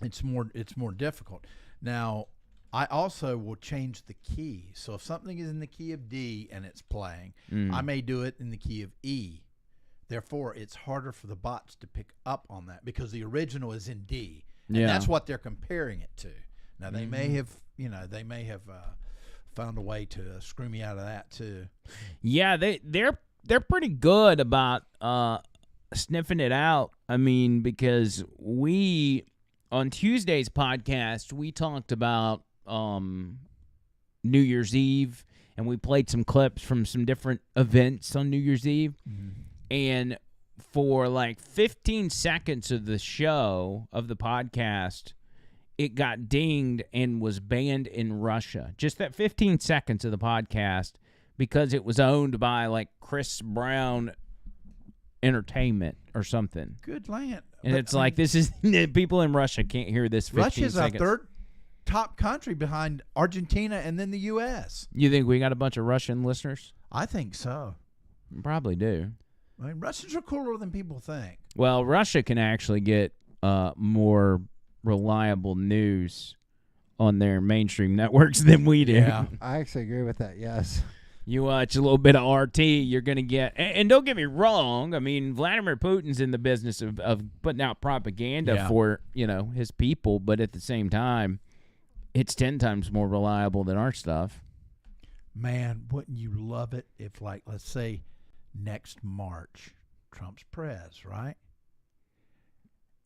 [SPEAKER 2] it's more difficult. Now, I also will change the key. So if something is in the key of D and it's playing, I may do it in the key of E. Therefore, it's harder for the bots to pick up on that because the original is in D. And that's what they're comparing it to. Now, they may have, found a way to screw me out of that too.
[SPEAKER 1] Yeah, they're pretty good about sniffing it out. I mean, because on Tuesday's podcast, we talked about New Year's Eve, and we played some clips from some different events on New Year's Eve. And for like 15 seconds of the show, of the podcast, it got dinged and was banned in Russia. Just that 15 seconds of the podcast, because it was owned by like Chris Brown Entertainment or something.
[SPEAKER 2] Good land.
[SPEAKER 1] And it's like, this is people in Russia can't hear this 15
[SPEAKER 2] Russia's
[SPEAKER 1] seconds.
[SPEAKER 2] our third top country behind Argentina and then the U.S.
[SPEAKER 1] You think we got a bunch of Russian listeners?
[SPEAKER 2] I think so.
[SPEAKER 1] Probably do.
[SPEAKER 2] I mean, Russians are cooler than people think.
[SPEAKER 1] Well, Russia can actually get more reliable news on their mainstream networks than we do.
[SPEAKER 2] Yeah.
[SPEAKER 3] I actually agree with that, yes.
[SPEAKER 1] You watch a little bit of RT, you're going to get... And don't get me wrong, I mean, Vladimir Putin's in the business of putting out propaganda for, his people, but at the same time, it's 10 times more reliable than our stuff.
[SPEAKER 2] Man, wouldn't you love it if, like, let's say next March, Trump's prez, right?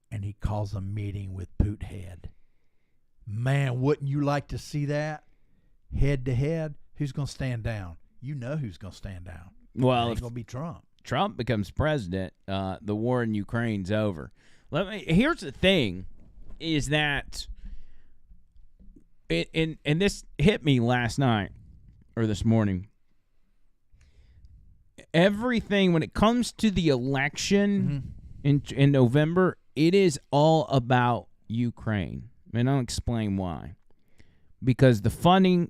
[SPEAKER 2] And he calls a meeting with Putin. Man, wouldn't you like to see that? Head to head, who's going to stand down? You know who's going to stand down.
[SPEAKER 1] Well,
[SPEAKER 2] it's going to be Trump.
[SPEAKER 1] Trump becomes president, the war in Ukraine's over. Here's the thing, is that, and this hit me last night or this morning. Everything, when it comes to the election in November, it is all about Ukraine. And I'll explain why. Because the funding,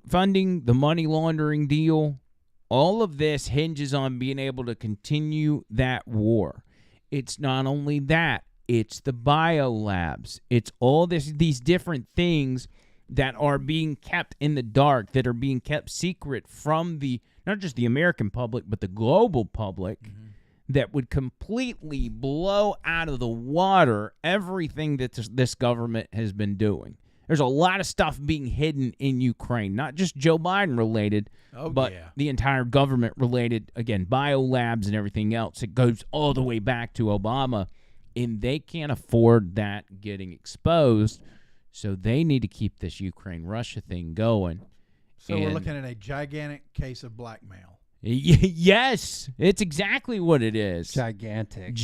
[SPEAKER 1] the money laundering deal, all of this hinges on being able to continue that war. It's not only that, it's the biolabs. It's all these different things that are being kept in the dark, that are being kept secret from not just the American public, but the global public, that would completely blow out of the water everything that this government has been doing. There's a lot of stuff being hidden in Ukraine, not just Joe Biden related, but the entire government related, again, biolabs and everything else. It goes all the way back to Obama, and they can't afford that getting exposed, so they need to keep this Ukraine-Russia thing going.
[SPEAKER 2] So we're looking at a gigantic case of blackmail.
[SPEAKER 1] Yes, it's exactly what it is.
[SPEAKER 3] Gigantic.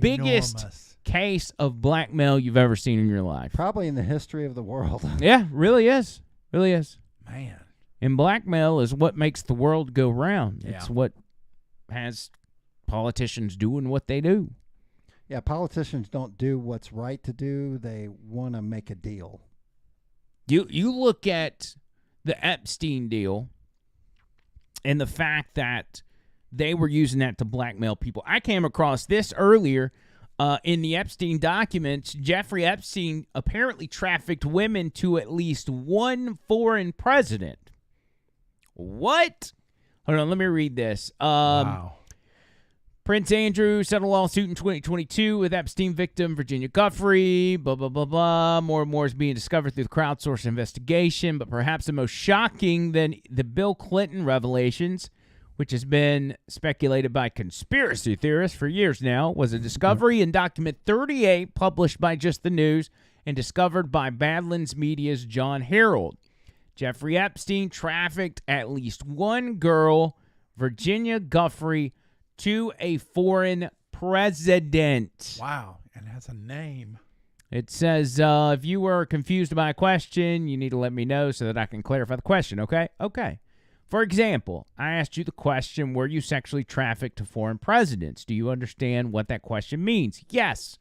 [SPEAKER 1] Biggest case of blackmail you've ever seen in your life.
[SPEAKER 3] Probably in the history of the world.
[SPEAKER 1] Yeah, really is. Really is.
[SPEAKER 2] Man.
[SPEAKER 1] And blackmail is what makes the world go round.
[SPEAKER 2] Yeah.
[SPEAKER 1] It's what has politicians doing what they do.
[SPEAKER 3] Yeah, politicians don't do what's right to do. They want to make a deal.
[SPEAKER 1] You look at the Epstein deal and the fact that they were using that to blackmail people. I came across this earlier in the Epstein documents. Jeffrey Epstein apparently trafficked women to at least one foreign president. What? Hold on, let me read this.
[SPEAKER 2] Wow.
[SPEAKER 1] Prince Andrew settled a lawsuit in 2022 with Epstein victim Virginia Giuffre, blah, blah, blah, blah. More and more is being discovered through the crowdsourced investigation, but perhaps the most shocking than the Bill Clinton revelations, which has been speculated by conspiracy theorists for years now, was a discovery in document 38 published by Just the News and discovered by Badlands Media's John Harold. Jeffrey Epstein trafficked at least one girl, Virginia Giuffre, to a foreign president.
[SPEAKER 2] Wow. And it has a name.
[SPEAKER 1] It says, if you were confused by a question, you need to let me know so that I can clarify the question, okay? Okay. For example, I asked you the question, were you sexually trafficked to foreign presidents? Do you understand what that question means? Yes.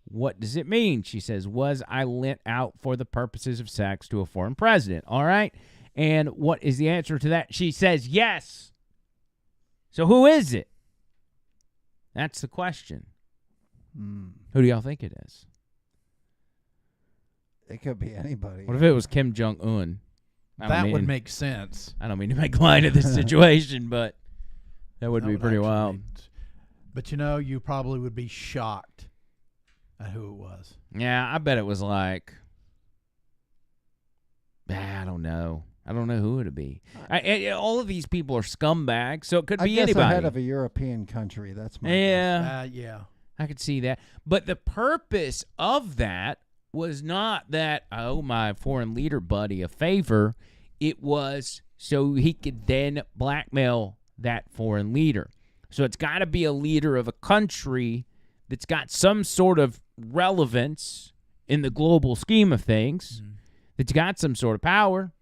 [SPEAKER 1] What does it mean? She says, was I lent out for the purposes of sex to a foreign president? All right. And what is the answer to that? She says, yes. So who is it? That's the question. Who do y'all think it is?
[SPEAKER 3] It could be anybody.
[SPEAKER 1] What if it was Kim Jong-un?
[SPEAKER 2] That would make sense.
[SPEAKER 1] I don't mean to make light of this situation, but that would be pretty wild.
[SPEAKER 2] But you probably would be shocked at who it was.
[SPEAKER 1] Yeah, I bet it was like, I don't know. I don't know who it would be. All of these people are scumbags, so it could be anybody.
[SPEAKER 3] Head of a European country. That's my
[SPEAKER 1] guess.
[SPEAKER 2] Yeah.
[SPEAKER 1] I could see that. But the purpose of that was not that I owe my foreign leader buddy a favor. It was so he could then blackmail that foreign leader. So it's got to be a leader of a country that's got some sort of relevance in the global scheme of things, that's got some sort of power.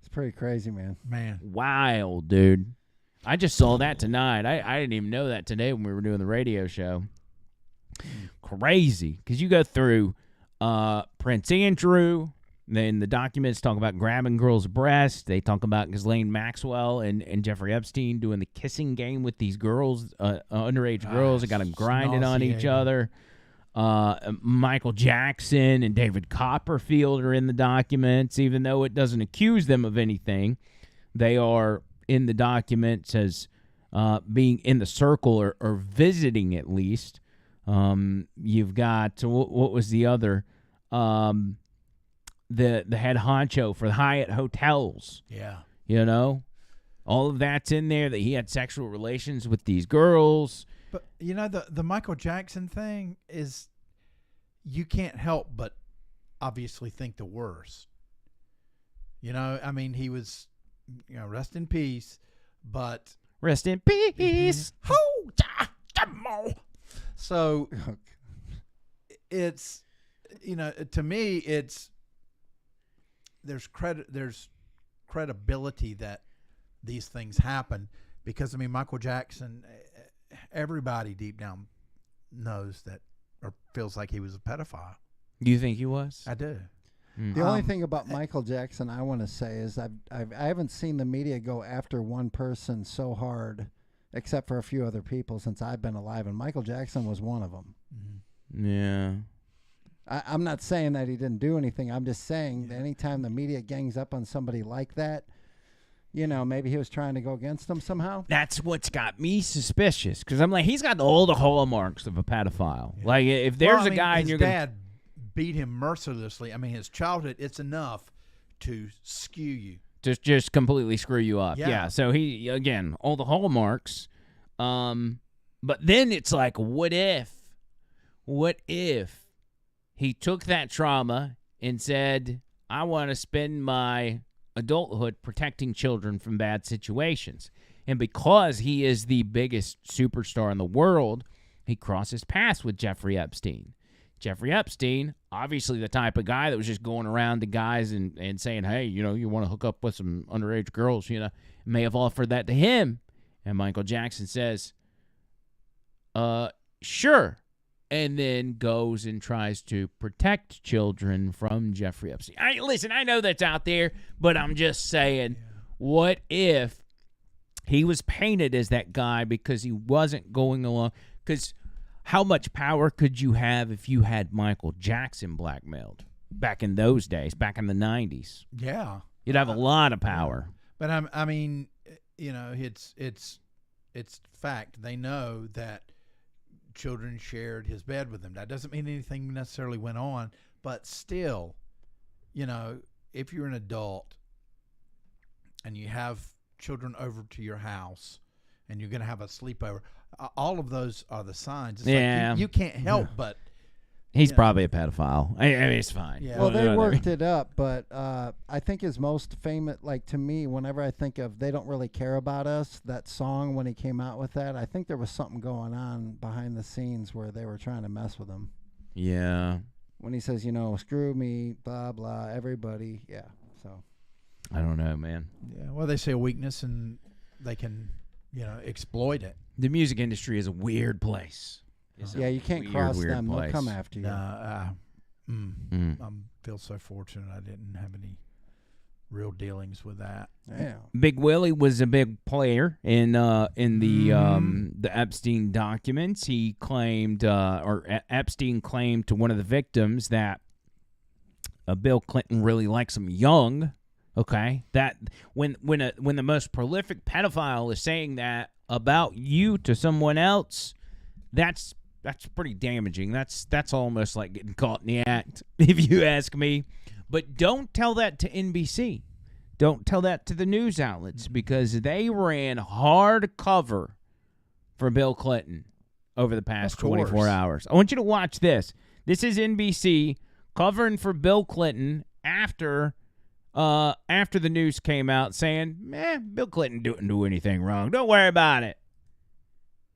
[SPEAKER 3] It's pretty crazy, man.
[SPEAKER 1] Wild, dude. I just saw that tonight. I didn't even know that today when we were doing the radio show. Crazy. Because you go through Prince Andrew, then the documents talk about grabbing girls' breasts. They talk about Ghislaine Maxwell and Jeffrey Epstein doing the kissing game with these girls, underage girls. They got them grinding on each other. Michael Jackson and David Copperfield are in the documents, even though it doesn't accuse them of anything. They are in the documents as being in the circle or visiting at least. You've got, what was the other? The head honcho for the Hyatt hotels.
[SPEAKER 2] Yeah.
[SPEAKER 1] All of that's in there, that he had sexual relations with these girls.
[SPEAKER 2] But, the Michael Jackson thing is, you can't help but obviously think the worst. I mean, he was, rest in peace, but.
[SPEAKER 1] Rest in peace.
[SPEAKER 2] So it's, to me, it's, there's credibility that these things happen because, Michael Jackson, everybody deep down knows that or feels like he was a pedophile.
[SPEAKER 1] Do you think he was?
[SPEAKER 2] I do.
[SPEAKER 3] The only thing about Michael Jackson I want to say is I haven't seen the media go after one person so hard, except for a few other people, since I've been alive, and Michael Jackson was one of them.
[SPEAKER 1] Yeah.
[SPEAKER 3] I'm not saying that he didn't do anything. I'm just saying that anytime the media gangs up on somebody like that, maybe he was trying to go against them somehow.
[SPEAKER 1] That's what's got me suspicious, because I'm like, he's got all the hallmarks of a pedophile. Yeah. Like, if there's a guy and your
[SPEAKER 2] dad beat him mercilessly, his childhood, it's enough to skew you.
[SPEAKER 1] Just completely screw you up.
[SPEAKER 2] Yeah.
[SPEAKER 1] So he, again, all the hallmarks. But then it's like, what if he took that trauma and said, I want to spend my adulthood protecting children from bad situations. And because he is the biggest superstar in the world, he crosses paths with Jeffrey Epstein. Jeffrey Epstein, obviously the type of guy that was just going around to guys and saying, hey, you want to hook up with some underage girls, may have offered that to him. And Michael Jackson says, sure. And then goes and tries to protect children from Jeffrey Epstein. Listen, I know that's out there, but I'm just saying, what if he was painted as that guy because he wasn't going along? Because how much power could you have if you had Michael Jackson blackmailed back in those days, back in the 90s?
[SPEAKER 2] Yeah.
[SPEAKER 1] You'd have a lot of power.
[SPEAKER 2] But it's fact. They know that children shared his bed with him. That doesn't mean anything necessarily went on, but still, if you're an adult and you have children over to your house and you're going to have a sleepover, all of those are the signs. It's like you can't help but
[SPEAKER 1] He's probably a pedophile. I mean, it's fine.
[SPEAKER 2] Yeah.
[SPEAKER 3] Well, they worked it up, but I think his most famous, like to me, whenever I think of "They Don't Really Care About Us," that song when he came out with that, I think there was something going on behind the scenes where they were trying to mess with him.
[SPEAKER 1] Yeah.
[SPEAKER 3] When he says, screw me, blah blah, everybody, yeah. So
[SPEAKER 1] I don't know, man.
[SPEAKER 2] Yeah. Well, they say a weakness, and they can, exploit it.
[SPEAKER 1] The music industry is a weird place.
[SPEAKER 3] Yeah, you can't cross them.
[SPEAKER 1] Place.
[SPEAKER 3] They'll come after you.
[SPEAKER 2] I feel so fortunate I didn't have any real dealings with that.
[SPEAKER 3] Yeah.
[SPEAKER 1] Big Willie was a big player in the Epstein documents. He claimed, Epstein claimed to one of the victims that Bill Clinton really likes him young. Okay, that when the most prolific pedophile is saying that about you to someone else, that's pretty damaging. That's almost like getting caught in the act, if you ask me. But don't tell that to NBC. Don't tell that to the news outlets, because they ran hard cover for Bill Clinton over the past 24 hours. I want you to watch this. This is NBC covering for Bill Clinton after the news came out saying, Bill Clinton didn't do anything wrong. Don't worry about it.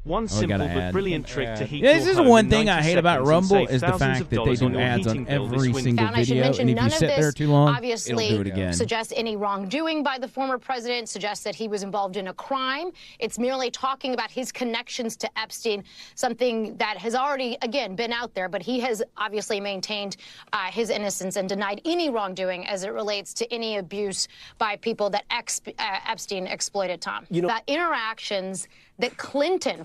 [SPEAKER 4] One simple but brilliant trick to heat
[SPEAKER 1] This
[SPEAKER 4] your
[SPEAKER 1] is
[SPEAKER 4] home
[SPEAKER 1] one
[SPEAKER 4] in
[SPEAKER 1] thing
[SPEAKER 4] 90
[SPEAKER 1] I hate about
[SPEAKER 4] seconds and
[SPEAKER 1] Rumble
[SPEAKER 4] save
[SPEAKER 1] is the
[SPEAKER 4] thousands
[SPEAKER 1] fact
[SPEAKER 4] of
[SPEAKER 1] that they
[SPEAKER 4] dollars
[SPEAKER 1] do
[SPEAKER 4] on your
[SPEAKER 1] ads on
[SPEAKER 4] heating bill this
[SPEAKER 1] every
[SPEAKER 4] winter.
[SPEAKER 1] single
[SPEAKER 5] I should
[SPEAKER 1] video,
[SPEAKER 5] mention
[SPEAKER 1] and if
[SPEAKER 5] none
[SPEAKER 1] you
[SPEAKER 5] of
[SPEAKER 1] sit there
[SPEAKER 5] this
[SPEAKER 1] too long,
[SPEAKER 5] obviously
[SPEAKER 1] it'll do it again.
[SPEAKER 5] suggests any wrongdoing by the former president, suggests that he was involved in a crime. It's merely talking about his connections to Epstein, something that has already, again, been out there, but he has obviously maintained his innocence and denied any wrongdoing as it relates to any abuse by people that Epstein exploited, Tom. About interactions that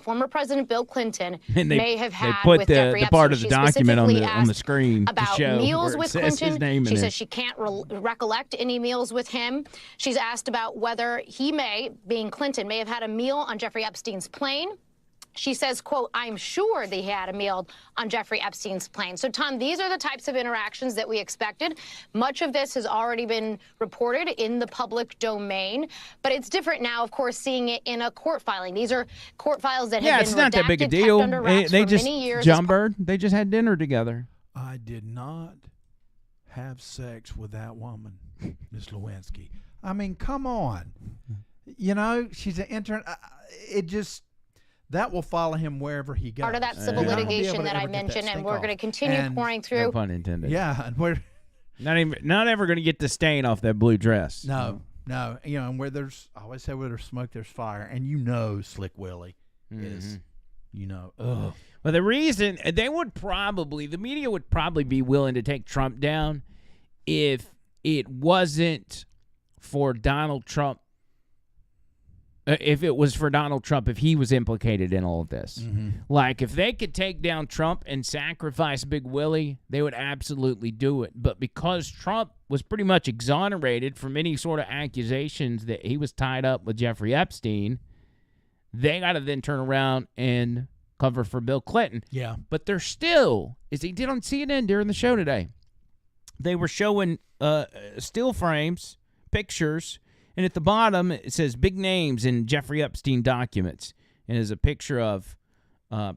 [SPEAKER 5] former President Bill Clinton, may have had with Jeffrey Epstein.
[SPEAKER 1] They put the part of the
[SPEAKER 5] She
[SPEAKER 1] document on
[SPEAKER 5] specifically
[SPEAKER 1] the screen to
[SPEAKER 5] about
[SPEAKER 1] show
[SPEAKER 5] meals
[SPEAKER 1] where it
[SPEAKER 5] with
[SPEAKER 1] says
[SPEAKER 5] Clinton.
[SPEAKER 1] his name in
[SPEAKER 5] She
[SPEAKER 1] there.
[SPEAKER 5] says she can't recollect any meals with him. She's asked about whether being Clinton, may have had a meal on Jeffrey Epstein's plane. She says, quote, "I'm sure that he had a meal on Jeffrey Epstein's plane." So, Tom, these are the types of interactions that we expected. Much of this has already been reported in the public domain, but it's different now, of course, seeing it in a court filing. These are court files that have been
[SPEAKER 1] it's not that big a
[SPEAKER 5] redacted,
[SPEAKER 1] deal.
[SPEAKER 5] kept under wraps
[SPEAKER 1] They
[SPEAKER 5] for
[SPEAKER 1] just,
[SPEAKER 5] many years.
[SPEAKER 1] John Bird, they just had dinner together.
[SPEAKER 2] I did not have sex with that woman, Miss Lewinsky. I mean, come on. She's an intern. That will follow him wherever he goes.
[SPEAKER 5] Part of that civil litigation that I mentioned, and we're going to continue pouring through.
[SPEAKER 1] No pun intended.
[SPEAKER 2] Yeah, and we're
[SPEAKER 1] not ever going to get the stain off that blue dress.
[SPEAKER 2] no. And where I always say where there's smoke, there's fire, and Slick Willie is, ugh.
[SPEAKER 1] Well, the reason the media would probably be willing to take Trump down if it wasn't for Donald Trump. If it was for Donald Trump, if he was implicated in all of this.
[SPEAKER 2] Mm-hmm.
[SPEAKER 1] Like, if they could take down Trump and sacrifice Big Willie, they would absolutely do it. But because Trump was pretty much exonerated from any sort of accusations that he was tied up with Jeffrey Epstein, they got to then turn around and cover for Bill Clinton.
[SPEAKER 2] Yeah.
[SPEAKER 1] But they're still, as he did on CNN during the show today, they were showing still frames, pictures, and at the bottom, it says big names in Jeffrey Epstein documents. And there's a picture of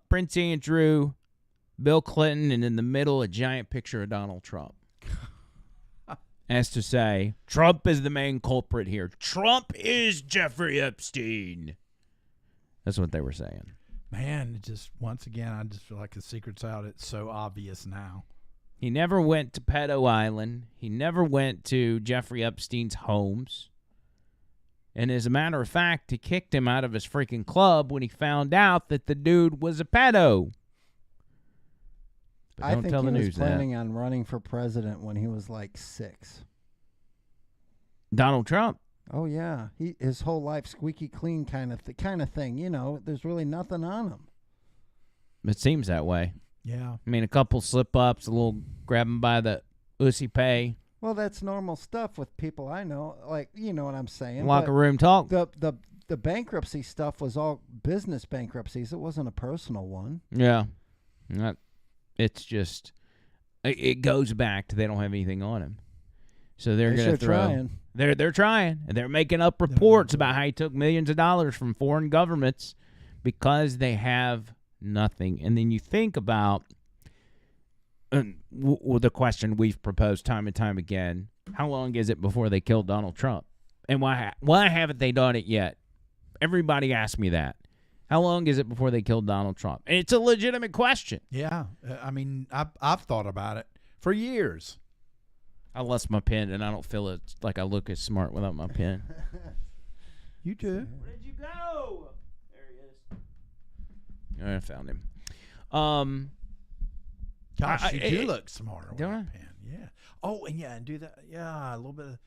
[SPEAKER 1] Prince Andrew, Bill Clinton, and in the middle, a giant picture of Donald Trump. As to say, Trump is the main culprit here. Trump is Jeffrey Epstein. That's what they were saying.
[SPEAKER 2] Man, once again, I just feel like the secret's out. It's so obvious now.
[SPEAKER 1] He never went to Pedo Island. He never went to Jeffrey Epstein's homes. And as a matter of fact, he kicked him out of his freaking club when he found out that the dude was a pedo. But don't tell the news
[SPEAKER 3] he was planning on running for president when he was like 6.
[SPEAKER 1] Donald Trump.
[SPEAKER 3] Oh yeah, his whole life squeaky clean kind of thing. There's really nothing on him.
[SPEAKER 1] It seems that way.
[SPEAKER 2] Yeah.
[SPEAKER 1] I mean, a couple slip ups, a little grab him by the ussy pay.
[SPEAKER 3] Well, that's normal stuff with people I know. Like, you know what I'm saying?
[SPEAKER 1] Locker room talk.
[SPEAKER 3] The bankruptcy stuff was all business bankruptcies. It wasn't a personal one.
[SPEAKER 1] Yeah. It's just, it goes back to they don't have anything on him. So they're going to throw.
[SPEAKER 3] Trying.
[SPEAKER 1] They're trying. And they're making up reports about how he took millions of dollars from foreign governments because they have nothing. And then you think about the question we've proposed time and time again: how long is it before they kill Donald Trump? And why haven't they done it yet? Everybody asks me that. How long is it before they kill Donald Trump? And it's a legitimate question.
[SPEAKER 2] Yeah, I mean, I've thought about it for years.
[SPEAKER 1] I lost my pen, and I don't feel like I look as smart without my pen.
[SPEAKER 2] You do.
[SPEAKER 1] Where did you go? There he is. I found him.
[SPEAKER 2] Gosh, you do look smarter with
[SPEAKER 1] don't
[SPEAKER 2] a
[SPEAKER 1] I?
[SPEAKER 2] pen. Yeah. Oh, and do that. Yeah, a little bit of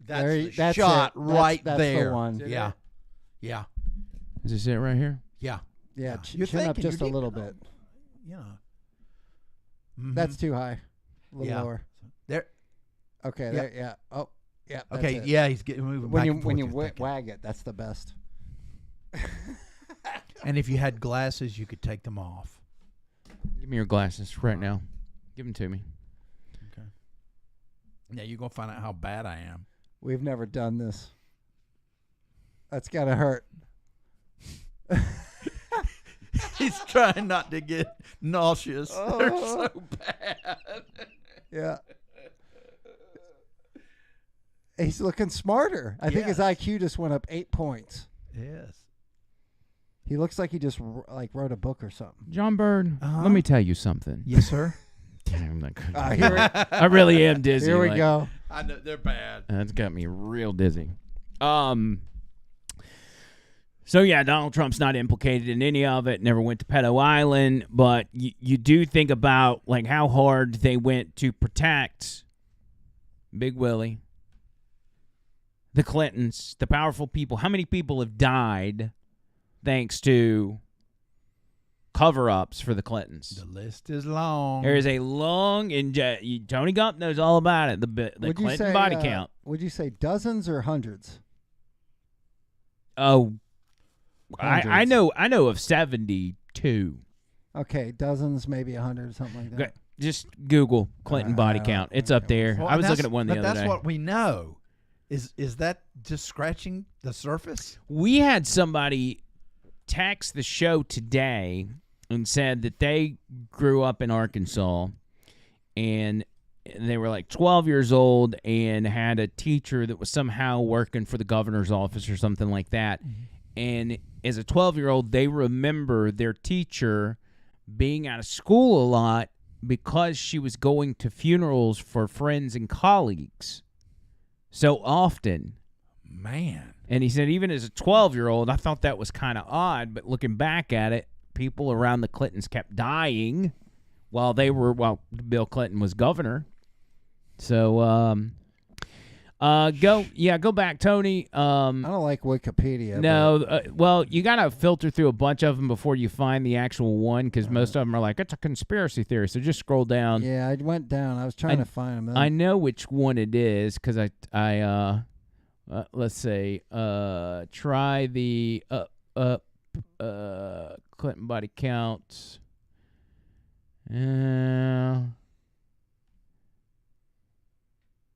[SPEAKER 2] that.
[SPEAKER 3] That's
[SPEAKER 2] shot
[SPEAKER 3] it.
[SPEAKER 2] right
[SPEAKER 3] That's
[SPEAKER 2] there.
[SPEAKER 3] the one.
[SPEAKER 2] Yeah. Yeah.
[SPEAKER 1] Is this it right here?
[SPEAKER 2] Yeah.
[SPEAKER 3] Yeah,
[SPEAKER 2] You're
[SPEAKER 3] chin up
[SPEAKER 2] thinking,
[SPEAKER 3] just
[SPEAKER 2] you're
[SPEAKER 3] a little
[SPEAKER 2] deep,
[SPEAKER 3] bit.
[SPEAKER 2] You know.
[SPEAKER 3] That's too high. A little
[SPEAKER 2] Yeah.
[SPEAKER 3] lower.
[SPEAKER 2] There.
[SPEAKER 3] Okay,
[SPEAKER 2] Yeah.
[SPEAKER 3] there, yeah. Oh, yeah. That's
[SPEAKER 2] Okay.
[SPEAKER 3] it.
[SPEAKER 2] Yeah, he's getting moving
[SPEAKER 3] When
[SPEAKER 2] back
[SPEAKER 3] you
[SPEAKER 2] and
[SPEAKER 3] when
[SPEAKER 2] forth,
[SPEAKER 3] you
[SPEAKER 2] you're thinking.
[SPEAKER 3] wag it, that's the best.
[SPEAKER 2] And if you had glasses, you could take them off.
[SPEAKER 1] Give me your glasses right now. Give them to me.
[SPEAKER 2] Okay. Yeah, you're gonna find out how bad I am.
[SPEAKER 3] We've never done this. That's gotta hurt.
[SPEAKER 2] He's trying not to get nauseous. They're so bad.
[SPEAKER 3] Yeah. He's looking smarter. I think his
[SPEAKER 2] Yes.
[SPEAKER 3] IQ just went up 8 points.
[SPEAKER 2] Yes.
[SPEAKER 3] He looks like he just wrote a book or something.
[SPEAKER 1] John Bird, let me tell you something.
[SPEAKER 2] Yes, sir.
[SPEAKER 1] I'm not good.
[SPEAKER 3] Here
[SPEAKER 1] I really am dizzy.
[SPEAKER 3] we
[SPEAKER 1] like,
[SPEAKER 3] go.
[SPEAKER 2] I know they're bad.
[SPEAKER 1] That's got me real dizzy. So yeah, Donald Trump's not implicated in any of it. Never went to Pedo Island, but you do think about like how hard they went to protect Big Willie, the Clintons, the powerful people. How many people have died thanks to cover-ups for the Clintons?
[SPEAKER 2] The list is long.
[SPEAKER 1] There is a long, and Tony Gump knows all about it. The
[SPEAKER 3] Would you
[SPEAKER 1] Clinton
[SPEAKER 3] say,
[SPEAKER 1] body count.
[SPEAKER 3] Would you say dozens or hundreds?
[SPEAKER 1] Oh, I
[SPEAKER 3] Hundreds.
[SPEAKER 1] know of 72.
[SPEAKER 3] Okay, dozens, maybe 100, something like that.
[SPEAKER 1] Okay, just Google Clinton body count. It's up there.
[SPEAKER 2] Well,
[SPEAKER 1] I was
[SPEAKER 2] and
[SPEAKER 1] looking at one the
[SPEAKER 2] but
[SPEAKER 1] other
[SPEAKER 2] that's
[SPEAKER 1] day.
[SPEAKER 2] what we know. Is that just scratching the surface?
[SPEAKER 1] We had somebody text the show today and said that they grew up in Arkansas and they were like 12 years old and had a teacher that was somehow working for the governor's office or something like that.
[SPEAKER 2] Mm-hmm.
[SPEAKER 1] And as a 12-year-old, they remember their teacher being out of school a lot because she was going to funerals for friends and colleagues so often.
[SPEAKER 2] Man.
[SPEAKER 1] And he said, even as a 12-year-old, I thought that was kind of odd. But looking back at it, people around the Clintons kept dying while Bill Clinton was governor. So, go back, Tony.
[SPEAKER 3] I don't like Wikipedia.
[SPEAKER 1] No, well, you got to filter through a bunch of them before you find the actual one because most of them are like, it's a conspiracy theory. So just scroll down.
[SPEAKER 3] Yeah, I went down. I was trying to find them.
[SPEAKER 1] I know which one it is because let's say, try the Clinton body count.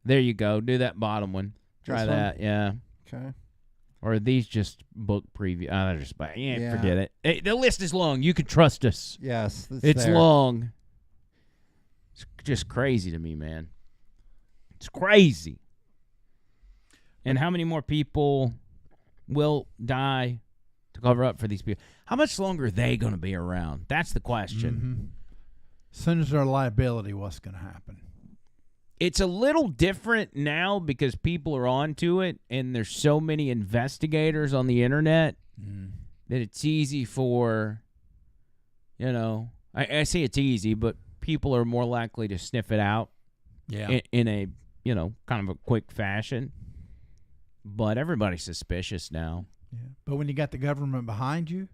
[SPEAKER 1] There you go. Do that bottom one. Try
[SPEAKER 3] This one?
[SPEAKER 1] that. Yeah.
[SPEAKER 3] Okay.
[SPEAKER 1] Or are these just book preview? They're just
[SPEAKER 3] Yeah.
[SPEAKER 1] forget it. Hey, the list is long. You can trust us.
[SPEAKER 3] Yes,
[SPEAKER 1] It's
[SPEAKER 3] there.
[SPEAKER 1] long. It's just crazy to me, man. It's crazy. And how many more people will die to cover up for these people? How much longer are they going to be around? That's the question.
[SPEAKER 2] Mm-hmm. As soon as there's liability, what's going to happen?
[SPEAKER 1] It's a little different now because people are onto it, and there's so many investigators on the internet that it's easy for, I say it's easy, but people are more likely to sniff it out in a, kind of a quick fashion. But everybody's suspicious now.
[SPEAKER 2] Yeah. But when you got the government behind you,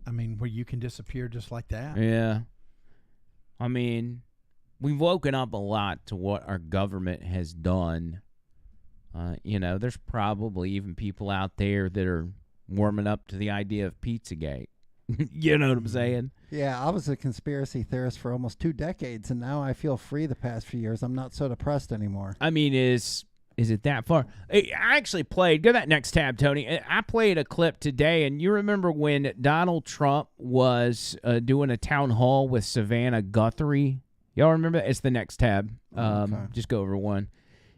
[SPEAKER 2] I mean, where you can disappear just like that.
[SPEAKER 1] Yeah. I mean, we've woken up a lot to what our government has done. There's probably even people out there that are warming up to the idea of Pizzagate. You know what I'm saying?
[SPEAKER 3] Yeah, I was a conspiracy theorist for almost 2 decades, and now I feel free the past few years. I'm not so depressed anymore.
[SPEAKER 1] I mean, Is it that far? I actually played. Go to that next tab, Tony. I played a clip today, and you remember when Donald Trump was doing a town hall with Savannah Guthrie? Y'all remember that? It's the next tab. Just go over one.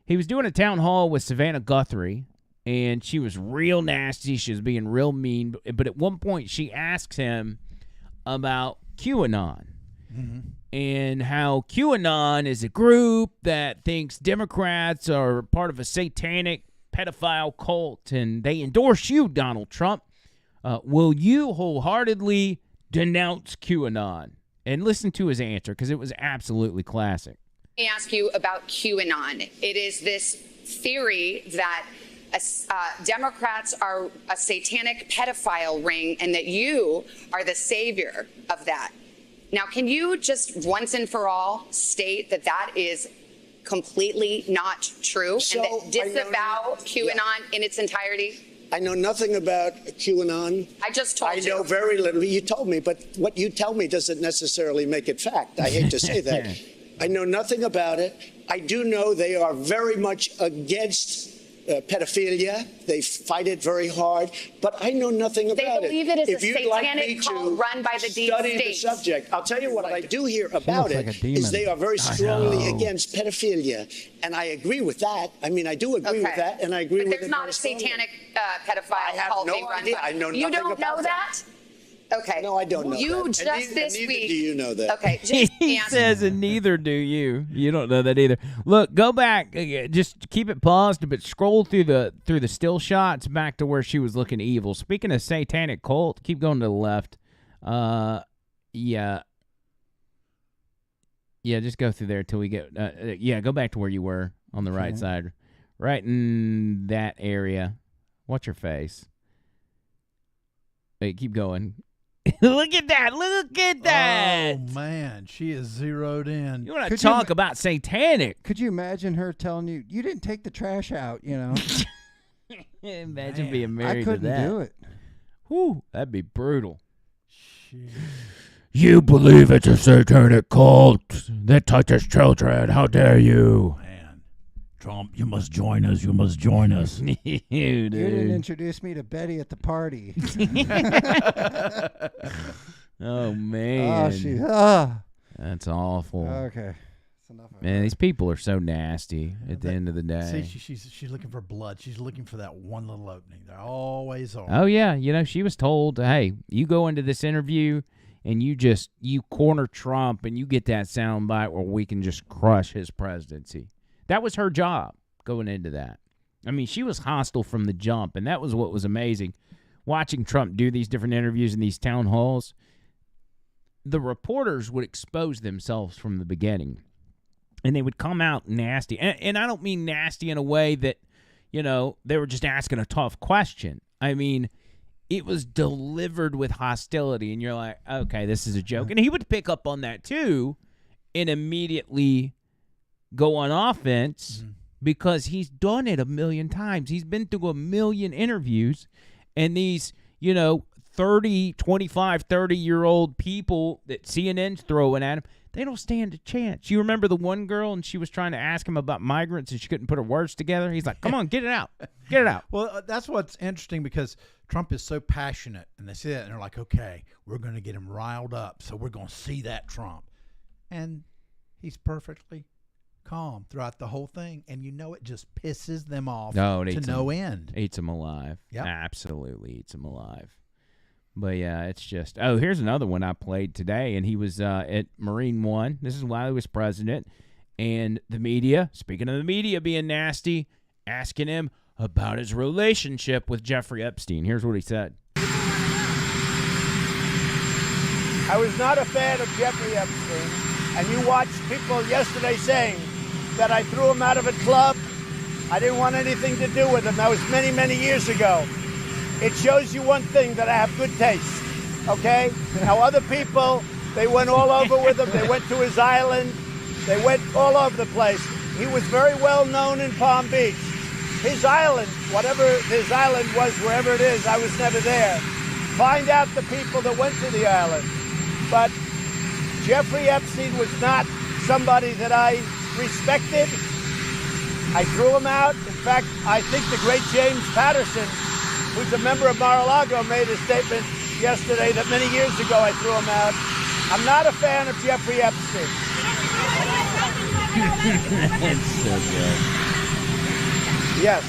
[SPEAKER 1] He was doing a town hall with Savannah Guthrie, and she was real nasty. She was being real mean. But at one point, she asks him about QAnon. Mm-hmm. And how QAnon is a group that thinks Democrats are part of a satanic pedophile cult, and they endorse you, Donald Trump. Will you wholeheartedly denounce QAnon? And listen to his answer, because it was absolutely classic.
[SPEAKER 6] Let me ask you about QAnon. It is this theory that Democrats are a satanic pedophile ring and that you are the savior of that. Now, can you just once and for all state that that is completely not true and that disavow QAnon in its entirety?
[SPEAKER 7] I know nothing about QAnon.
[SPEAKER 6] I just told you.
[SPEAKER 7] I know very little. You told me, but what you tell me doesn't necessarily make it fact. I hate to say that. I know nothing about it. I do know they are very much against pedophilia. They fight it very hard, but I know nothing about it.
[SPEAKER 6] They believe it is
[SPEAKER 7] if
[SPEAKER 6] a
[SPEAKER 7] you'd like
[SPEAKER 6] satanic
[SPEAKER 7] me
[SPEAKER 6] cult run by the deep
[SPEAKER 7] study
[SPEAKER 6] state.
[SPEAKER 7] the subject, I'll tell you what I do hear about
[SPEAKER 3] like
[SPEAKER 7] it
[SPEAKER 3] a
[SPEAKER 7] is they are very strongly
[SPEAKER 1] know.
[SPEAKER 7] against pedophilia, and I agree with that. I mean, I do agree with that, and I agree
[SPEAKER 6] but
[SPEAKER 7] with it.
[SPEAKER 6] there's not
[SPEAKER 7] very
[SPEAKER 6] a
[SPEAKER 7] strongly.
[SPEAKER 6] satanic pedophile
[SPEAKER 7] I have
[SPEAKER 6] cult
[SPEAKER 7] no
[SPEAKER 6] being run
[SPEAKER 7] idea.
[SPEAKER 6] by.
[SPEAKER 7] I know
[SPEAKER 6] You
[SPEAKER 7] nothing
[SPEAKER 6] don't know
[SPEAKER 7] about
[SPEAKER 6] that? Okay.
[SPEAKER 7] No, I don't know
[SPEAKER 6] You
[SPEAKER 7] that.
[SPEAKER 6] just
[SPEAKER 7] and
[SPEAKER 6] this
[SPEAKER 7] neither
[SPEAKER 6] week.
[SPEAKER 7] do you know that.
[SPEAKER 6] Okay. Just
[SPEAKER 1] He
[SPEAKER 6] answer.
[SPEAKER 1] says, and neither do you. You don't know that either. Look, go back. Just keep it paused, but scroll through the still shots back to where she was looking evil. Speaking of satanic cult, keep going to the left. Yeah, just go through there till we get. Go back to where you were on the right side, right in that area. Watch your face. Wait, keep going. Look at that! Look at that!
[SPEAKER 2] Oh man, she is zeroed in.
[SPEAKER 1] You want to
[SPEAKER 3] Could
[SPEAKER 1] talk
[SPEAKER 3] you-
[SPEAKER 1] about satanic?
[SPEAKER 3] Could you imagine her telling you didn't take the trash out? You know,
[SPEAKER 1] Imagine
[SPEAKER 2] Man,
[SPEAKER 1] being married
[SPEAKER 3] I couldn't
[SPEAKER 1] to that.
[SPEAKER 3] do it.
[SPEAKER 1] Whew, that'd be brutal.
[SPEAKER 2] She-
[SPEAKER 1] You believe it's a satanic cult that touches children. How dare you?
[SPEAKER 2] Man, Trump, you must join us. You must join us.
[SPEAKER 1] You,
[SPEAKER 3] You didn't
[SPEAKER 1] dude.
[SPEAKER 3] introduce me to Betty at the party.
[SPEAKER 1] Oh, man. That's awful.
[SPEAKER 3] Okay. That's enough of
[SPEAKER 1] Man,
[SPEAKER 3] her.
[SPEAKER 1] these people are so nasty at the end of the day.
[SPEAKER 2] See, she's looking for blood. She's looking for that one little opening. There always are.
[SPEAKER 1] Oh, yeah. You know, she was told, hey, you go into this interview and you corner Trump and you get that soundbite where we can just crush his presidency. That was her job going into that. I mean, she was hostile from the jump, and that was what was amazing. Watching Trump do these different interviews in these town halls, the reporters would expose themselves from the beginning, and they would come out nasty. And I don't mean nasty in a way that, you know, they were just asking a tough question. I mean, it was delivered with hostility, and you're like, okay, this is a joke. And he would pick up on that, too, and immediately go on offense because he's done it a million times. He's been through a million interviews, and these, 30-year-old people that CNN's throwing at him, they don't stand a chance. You remember the one girl, and she was trying to ask him about migrants, and she couldn't put her words together? He's like, come on, get it out. Get it out.
[SPEAKER 2] Well, that's what's interesting because Trump is so passionate, and they see that, and they're like, okay, we're going to get him riled up, so we're going to see that Trump. And he's perfectly calm throughout the whole thing, and it just pisses them off to no end.
[SPEAKER 1] Eats them alive.
[SPEAKER 2] Yep.
[SPEAKER 1] Absolutely eats them alive. But, yeah, it's just... Oh, here's another one I played today, and he was at Marine One. This is while he was president. And the media, speaking of the media being nasty, asking him about his relationship with Jeffrey Epstein. Here's what he said.
[SPEAKER 8] I was not a fan of Jeffrey Epstein, and you watched people yesterday saying that I threw him out of a club. I didn't want anything to do with him. That was many, many years ago. It shows you one thing, that I have good taste, okay? Now, other people, they went all over with him. They went to his island. They went all over the place. He was very well known in Palm Beach. His island, whatever his island was, wherever it is, I was never there. Find out the people that went to the island. But Jeffrey Epstein was not somebody that I respected. I threw him out. In fact, I think the great James Patterson, who's a member of Mar-a-Lago, made a statement yesterday that many years ago I threw him out. I'm not a fan of Jeffrey Epstein.
[SPEAKER 1] It's so good.
[SPEAKER 8] Yes.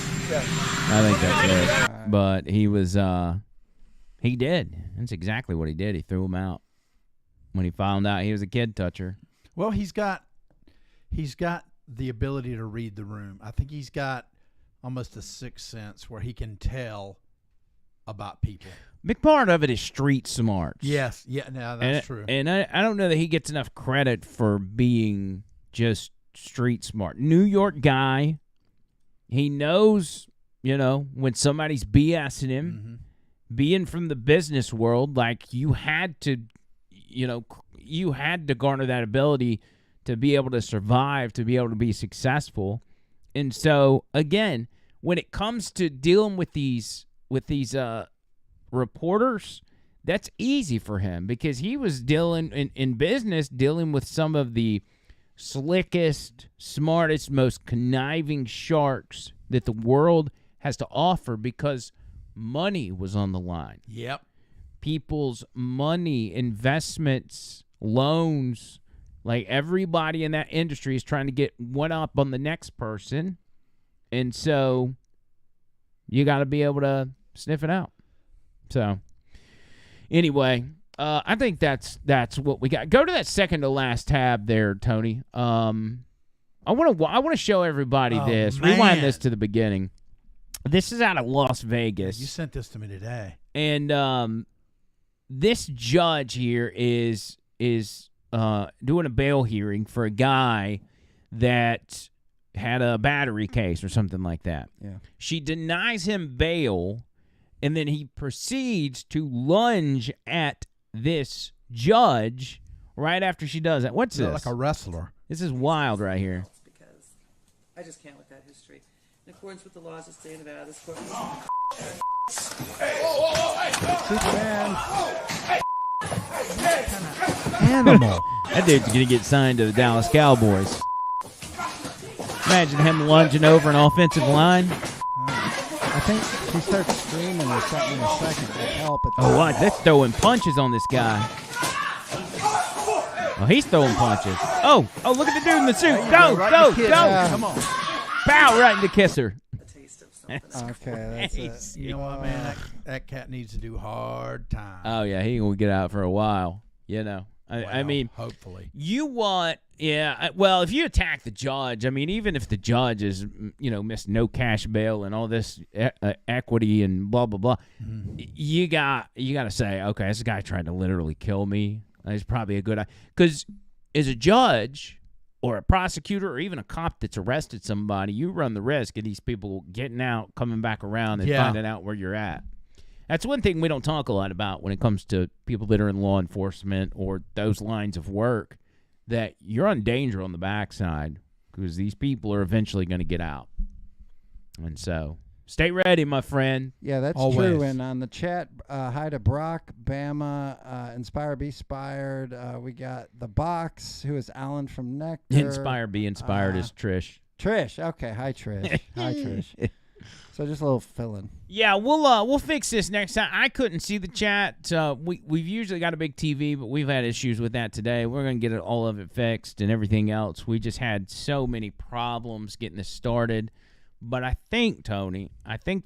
[SPEAKER 1] I think that's it. But he was, he did. That's exactly what he did. He threw him out when he found out he was a kid toucher.
[SPEAKER 2] Well, he's got the ability to read the room. I think he's got almost a sixth sense where he can tell about people.
[SPEAKER 1] Big part of it is street smarts.
[SPEAKER 2] Yes. Yeah, no, that's true.
[SPEAKER 1] And I don't know that he gets enough credit for being just street smart. New York guy. He knows, when somebody's BSing him,
[SPEAKER 2] Mm-hmm.
[SPEAKER 1] being from the business world, like you had to garner that ability to be able to survive, to be able to be successful. And so, again, when it comes to dealing with these reporters, that's easy for him because he was dealing in business, dealing with some of the slickest, smartest, most conniving sharks that the world has to offer because money was on the line.
[SPEAKER 2] Yep.
[SPEAKER 1] People's money, investments, loans, like everybody in that industry is trying to get one up on the next person. And so you got to be able to sniff it out. So anyway, I think that's what we got. Go to that second to last tab there, Tony. I want to show everybody this.
[SPEAKER 2] Man.
[SPEAKER 1] Rewind this to the beginning. This is out of Las Vegas.
[SPEAKER 2] You sent this to me today.
[SPEAKER 1] And this judge here is doing a bail hearing for a guy that had a battery case or something like that.
[SPEAKER 3] Yeah.
[SPEAKER 1] She denies him bail, and then he proceeds to lunge at this judge right after she does that. What's this?
[SPEAKER 2] Like a wrestler.
[SPEAKER 1] This is wild right here.
[SPEAKER 9] Because I just can't with that history. In accordance with the laws of the state of Nevada, this court...
[SPEAKER 2] Animal.
[SPEAKER 1] That dude's going to get signed to the Dallas Cowboys. Imagine him lunging over an offensive line.
[SPEAKER 3] I think he starts screaming or something in a second to help.
[SPEAKER 1] Oh, what? They're throwing punches on this guy. Oh, he's throwing punches. Oh, look at the dude in the suit. Go.
[SPEAKER 2] Come on.
[SPEAKER 1] Pow, right in the kisser.
[SPEAKER 9] A taste of something.
[SPEAKER 3] Okay, that's it.
[SPEAKER 2] You know what, man? That cat needs to do hard time.
[SPEAKER 1] Oh, yeah, he ain't going to get out for a while. I
[SPEAKER 2] Well,
[SPEAKER 1] mean,
[SPEAKER 2] hopefully.
[SPEAKER 1] you want, well, if you attack the judge, I mean, even if the judge is, missed no cash bail and all this equity and blah, blah, blah, you got to say, okay, this guy tried to literally kill me. It's probably a good idea. Because as a judge or a prosecutor or even a cop that's arrested somebody, you run the risk of these people getting out, coming back around, and finding out where you're at. That's one thing we don't talk a lot about when it comes to people that are in law enforcement or those lines of work, that you're on danger on the backside because these people are eventually going to get out. And so stay ready, my friend.
[SPEAKER 3] Yeah, that's
[SPEAKER 2] Always.
[SPEAKER 3] true. And on the chat, hi to Brock, Bama, Inspire, Be Inspired. We got The Box, who is Alan from Nectar.
[SPEAKER 1] Inspire, be inspired is Trish.
[SPEAKER 3] Trish. Okay, hi, Trish. Hi, Trish. So just a little fill-in.
[SPEAKER 1] Yeah, we'll fix this next time. I couldn't see the chat. We've usually got a big TV, but we've had issues with that today. We're going to get all of it fixed and everything else. We just had so many problems getting this started. But I think, Tony,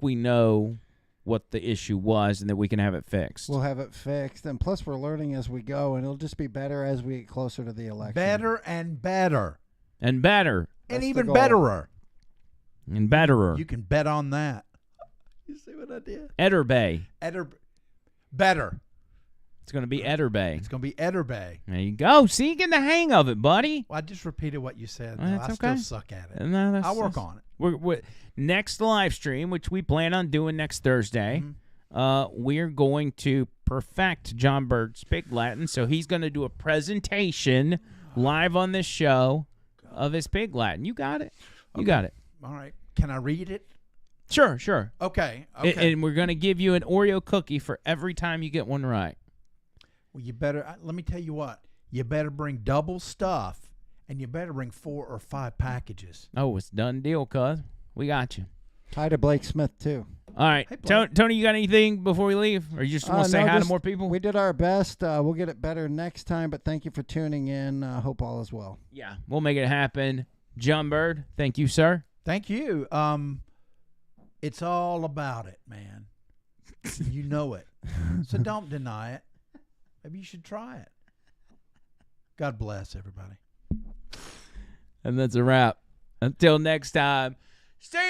[SPEAKER 1] we know what the issue was and that we can have it fixed.
[SPEAKER 3] We'll have it fixed. And plus, we're learning as we go, and it'll just be better as we get closer to the election.
[SPEAKER 2] Better and better.
[SPEAKER 1] And better.
[SPEAKER 2] And
[SPEAKER 3] That's
[SPEAKER 2] even
[SPEAKER 3] the goal.
[SPEAKER 2] betterer.
[SPEAKER 1] And betterer.
[SPEAKER 2] You can bet on that. You see what I did?
[SPEAKER 1] Etterbay.
[SPEAKER 2] Better.
[SPEAKER 1] It's going to be Etterbay.
[SPEAKER 2] It's going to be Etterbay.
[SPEAKER 1] There you go. See, you get the hang of it, buddy.
[SPEAKER 2] Well, I just repeated what you said.
[SPEAKER 1] Well,
[SPEAKER 2] No,
[SPEAKER 1] that's
[SPEAKER 2] I
[SPEAKER 1] okay.
[SPEAKER 2] still suck at it.
[SPEAKER 1] No,
[SPEAKER 2] I'll work on it.
[SPEAKER 1] We're next live stream, which we plan on doing next Thursday, we're going to perfect John Bird's Pig Latin. So he's going to do a presentation live on this show of his Pig Latin. You got it. You got it.
[SPEAKER 2] All right. Can I read it?
[SPEAKER 1] Sure.
[SPEAKER 2] Okay.
[SPEAKER 1] And we're going to give you an Oreo cookie for every time you get one right.
[SPEAKER 2] Well, you better, let me tell you what. You better bring double stuff and you better bring 4 or 5 packages.
[SPEAKER 1] Oh, it's done deal, cuz. We got you.
[SPEAKER 3] Hi to Blake Smith, too.
[SPEAKER 1] All right.
[SPEAKER 2] Hey, Blake.
[SPEAKER 1] Tony, you got anything before we leave? Or you just want to say hi to more people?
[SPEAKER 3] We did our best. We'll get it better next time, but thank you for tuning in. Hope all is well.
[SPEAKER 1] Yeah, we'll make it happen. John Bird, thank you, sir.
[SPEAKER 2] Thank you. It's all about it, man. You know it. So don't deny it. Maybe you should try it. God bless everybody.
[SPEAKER 1] And that's a wrap. Until next time, stay